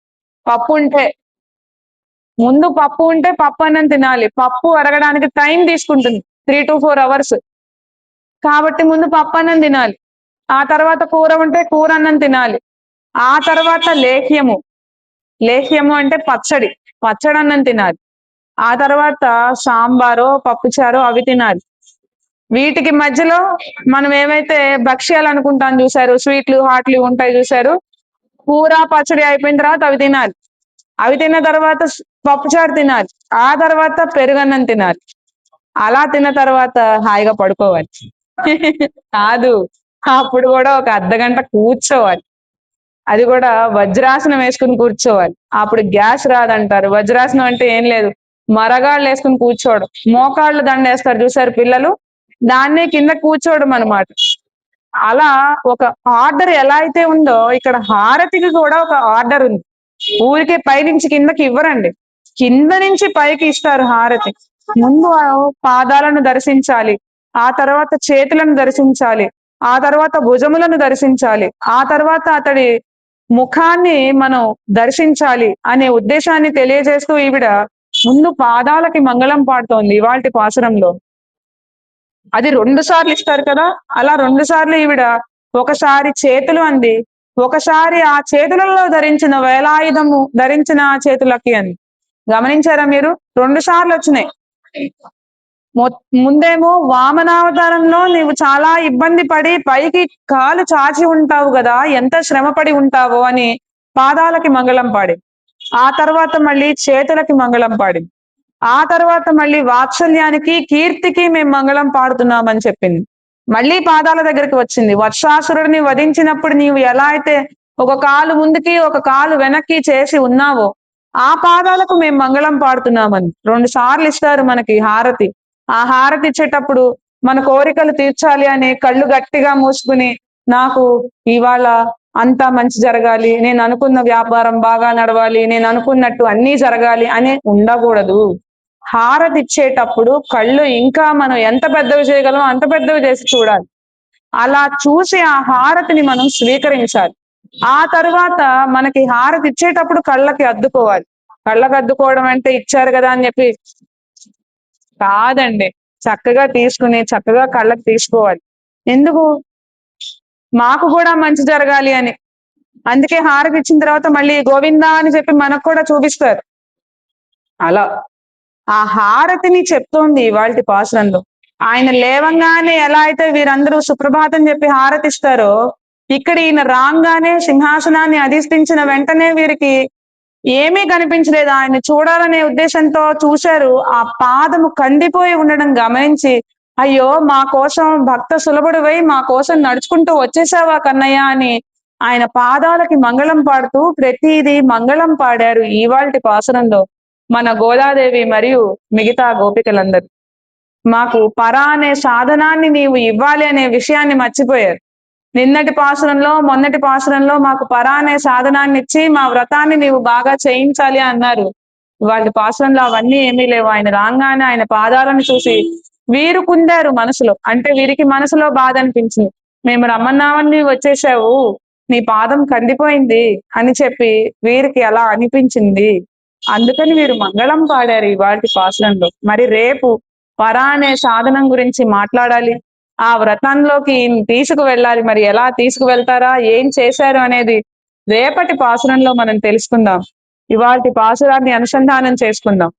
ముందు పప్పు ఉంటే పప్పు అన్నం తినాలి. పప్పు అరగడానికి టైం తీసుకుంటుంది, 3 to 4 hours. కాబట్టి ముందు పప్పు అన్నం తినాలి. ఆ తర్వాత కూర ఉంటే కూర అన్నం తినాలి. ఆ తర్వాత లేహ్యము. లేహ్యము అంటే పచ్చడి అన్నం తినాలి. ఆ తర్వాత సాంబారో, పప్పుచారో అవి తినాలి. వీటికి మధ్యలో మనం ఏవైతే భక్ష్యాలు అనుకుంటాం చూసారు, స్వీట్లు, హాట్లు ఉంటాయి చూసారు, కూర పచ్చడి అయిపోయిన తర్వాత అవి తినాలి. అవి తిన్న తర్వాత పప్పుచారు తినాలి. ఆ తర్వాత పెరుగన్నం తినాలి. అలా తిన్న తర్వాత హాయిగా పడుకోవాలి. కాదు, అప్పుడు కూడా ఒక అర్ధగంట కూర్చోవాలి. అది కూడా వజ్రాసనం వేసుకుని కూర్చోవాలి. అప్పుడు గ్యాస్ రాదంటారు. వజ్రాసనం అంటే ఏం లేదు, మరగాళ్ళు వేసుకుని కూర్చోవడం. మోకాళ్ళు దండేస్తారు చూసారు పిల్లలు, దాన్నే కింద కూర్చోవడం అనమాట. అలా ఒక ఆర్డర్ ఎలా అయితే ఉందో ఇక్కడ హారతికి కూడా ఒక ఆర్డర్ ఉంది. ఊరికే పైనుంచి కిందకి ఇవ్వరండి, కింద నుంచి పైకి ఇస్తారు హారతి. ముందు పాదాలను దర్శించాలి, ఆ తర్వాత చేతులను దర్శించాలి, ఆ తర్వాత భుజములను దర్శించాలి, ఆ తర్వాత అతడి ముఖాన్ని మనం దర్శించాలి అనే ఉద్దేశాన్ని తెలియజేస్తూ ఈవిడ ముందు పాదాలకి మంగళం పాడుతోంది ఇవాల్టి పాసురంలో. అది 2 సార్లు ఇస్తారు కదా, అలా 2 సార్లు ఈవిడ ఒకసారి చేతులు అంది, ఒకసారి ఆ చేతులలో ధరించిన వేలాయుధము ధరించిన చేతులకి అంది. గమనించారా మీరు? 2 సార్లు వచ్చినాయి. ముందేమో వామనావతారంలో నీవు చాలా ఇబ్బంది పడి పైకి కాలు చాచి ఉంటావు కదా, ఎంత శ్రమ పడి ఉంటావో అని పాదాలకి మంగళం పాడి, ఆ తర్వాత మళ్ళీ చేతులకి మంగళం పాడి, ఆ తర్వాత మళ్ళీ వాత్సల్యానికి కీర్తికి మేము మంగళం పాడుతున్నామని చెప్పింది. మళ్ళీ పాదాల దగ్గరికి వచ్చింది. వర్షాసురుడిని వధించినప్పుడు నీవు ఎలా అయితే ఒక కాలు ముందుకి ఒక కాలు వెనక్కి చేసి ఉన్నావో ఆ పాదాలకు మేము మంగళం పాడుతున్నామని 2 సార్లు ఇస్తారు మనకి హారతి. ఆ హారతి ఇచ్చేటప్పుడు మన కోరికలు తీర్చాలి అని కళ్ళు గట్టిగా మూసుకుని, నాకు ఇవాళ అంతా మంచి జరగాలి, నేను అనుకున్న వ్యాపారం బాగా నడవాలి, నేను అనుకున్నట్టు అన్నీ జరగాలి అని ఉండకూడదు. హారతి ఇచ్చేటప్పుడు కళ్ళు ఇంకా మనం ఎంత పెద్దవి చేయగలమో అంత పెద్దవి చేసి చూడాలి. అలా చూసి ఆ హారతిని మనం స్వీకరించాలి. ఆ తరువాత మనకి హారతి ఇచ్చేటప్పుడు కళ్ళకి అద్దుకోవాలి. కళ్ళకి అద్దుకోవడం అంటే ఇచ్చారు కదా అని చెప్పి కాదండి. చక్కగా తీసుకుని చక్కగా కళ్ళకి తీసుకోవాలి. ఎందుకు? మాకు కూడా మంచి జరగాలి అని. అందుకే హారతి ఇచ్చిన తర్వాత మళ్ళీ గోవిందా అని చెప్పి మనకు కూడా చూపిస్తారు. అలా ఆ హారతిని చెప్తోంది ఇవాల్టి పాసురంలో. ఆయన లేవంగానే ఎలా అయితే వీరందరూ సుప్రభాతం చెప్పి హారతిస్తారో, ఇక్కడ ఈయన రాంగానే సింహాసనాన్ని అధిష్ఠించిన వెంటనే వీరికి ఏమీ కనిపించలేదు. ఆయన్ని చూడాలనే ఉద్దేశంతో చూశారు. ఆ పాదము కందిపోయి ఉండడం గమనించి, అయ్యో మా కోసం భక్త సులభుడివై మా కోసం నడుచుకుంటూ వచ్చేసావా కన్నయ్య అని ఆయన పాదాలకి మంగళం పాడుతూ ప్రతిదీ మంగళం పాడారు ఇవాల్టి పాసురంలో మన గోదాదేవి మరియు మిగతా గోపికలందరూ. మాకు పర అనే సాధనాన్ని నీవు ఇవ్వాలి అనే విషయాన్ని మర్చిపోయారు. నిన్నటి పాసురంలో మొన్నటి పాసురంలో మాకు పర అనే సాధనాన్ని ఇచ్చి మా వ్రతాన్ని నీవు బాగా చేయించాలి అన్నారు. వాళ్ళ పాసురంలో అవన్నీ ఏమీ లేవు. ఆయన రాగానే ఆయన పాదాలను చూసి వీరు కుందారు మనసులో. అంటే వీరికి మనసులో బాధ అనిపించింది, మేము రమ్మన్నామని వచ్చేసావు, నీ పాదం కందిపోయింది అని చెప్పి వీరికి అలా అనిపించింది. అందుకని వీరు మంగళం పాడారు ఇవాటి పాసురంలో. మరి రేపు పర అనే సాధనం గురించి మాట్లాడాలి. ఆ వ్రతంలోకి తీసుకు వెళ్ళాలి. మరి ఎలా తీసుకువెళ్తారా, ఏం చేశారు అనేది రేపటి పాసురంలో మనం తెలుసుకుందాం. ఇవాటి పాసురాన్ని అనుసంధానం చేసుకుందాం.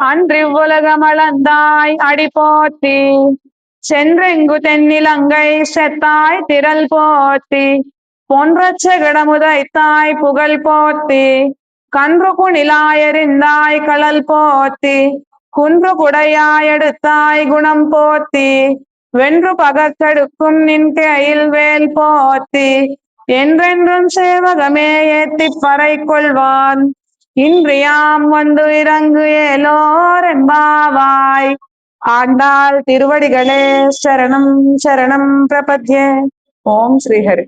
அன்றிவ்வுலகமளந்தாய் அடிபோற்றி சென்றெங்கு தென்னிலங்கை செத்தாய் திரள் போற்றி பொன்றச்ச கிடமுதைத்தாய் புகழ் போற்றி கன்று குணிலாயறிந்தாய் களல் போற்றி குன்று குடையாய் எடுத்தாய் குணம் போற்றி வென்று பகற்கெடுக்கும் நின் கையில் வேல் போற்றி என்றென்றும் சேவகமே ஏத்திப் பறை கொள்வான் இன்றியாம் வந்து இறங்கு ஏலோரெம்பாவாய். ஆண்டாள் திருவடிகளே சரணம் சரணம் பிரபத்யே. ஓம் ஸ்ரீஹரி.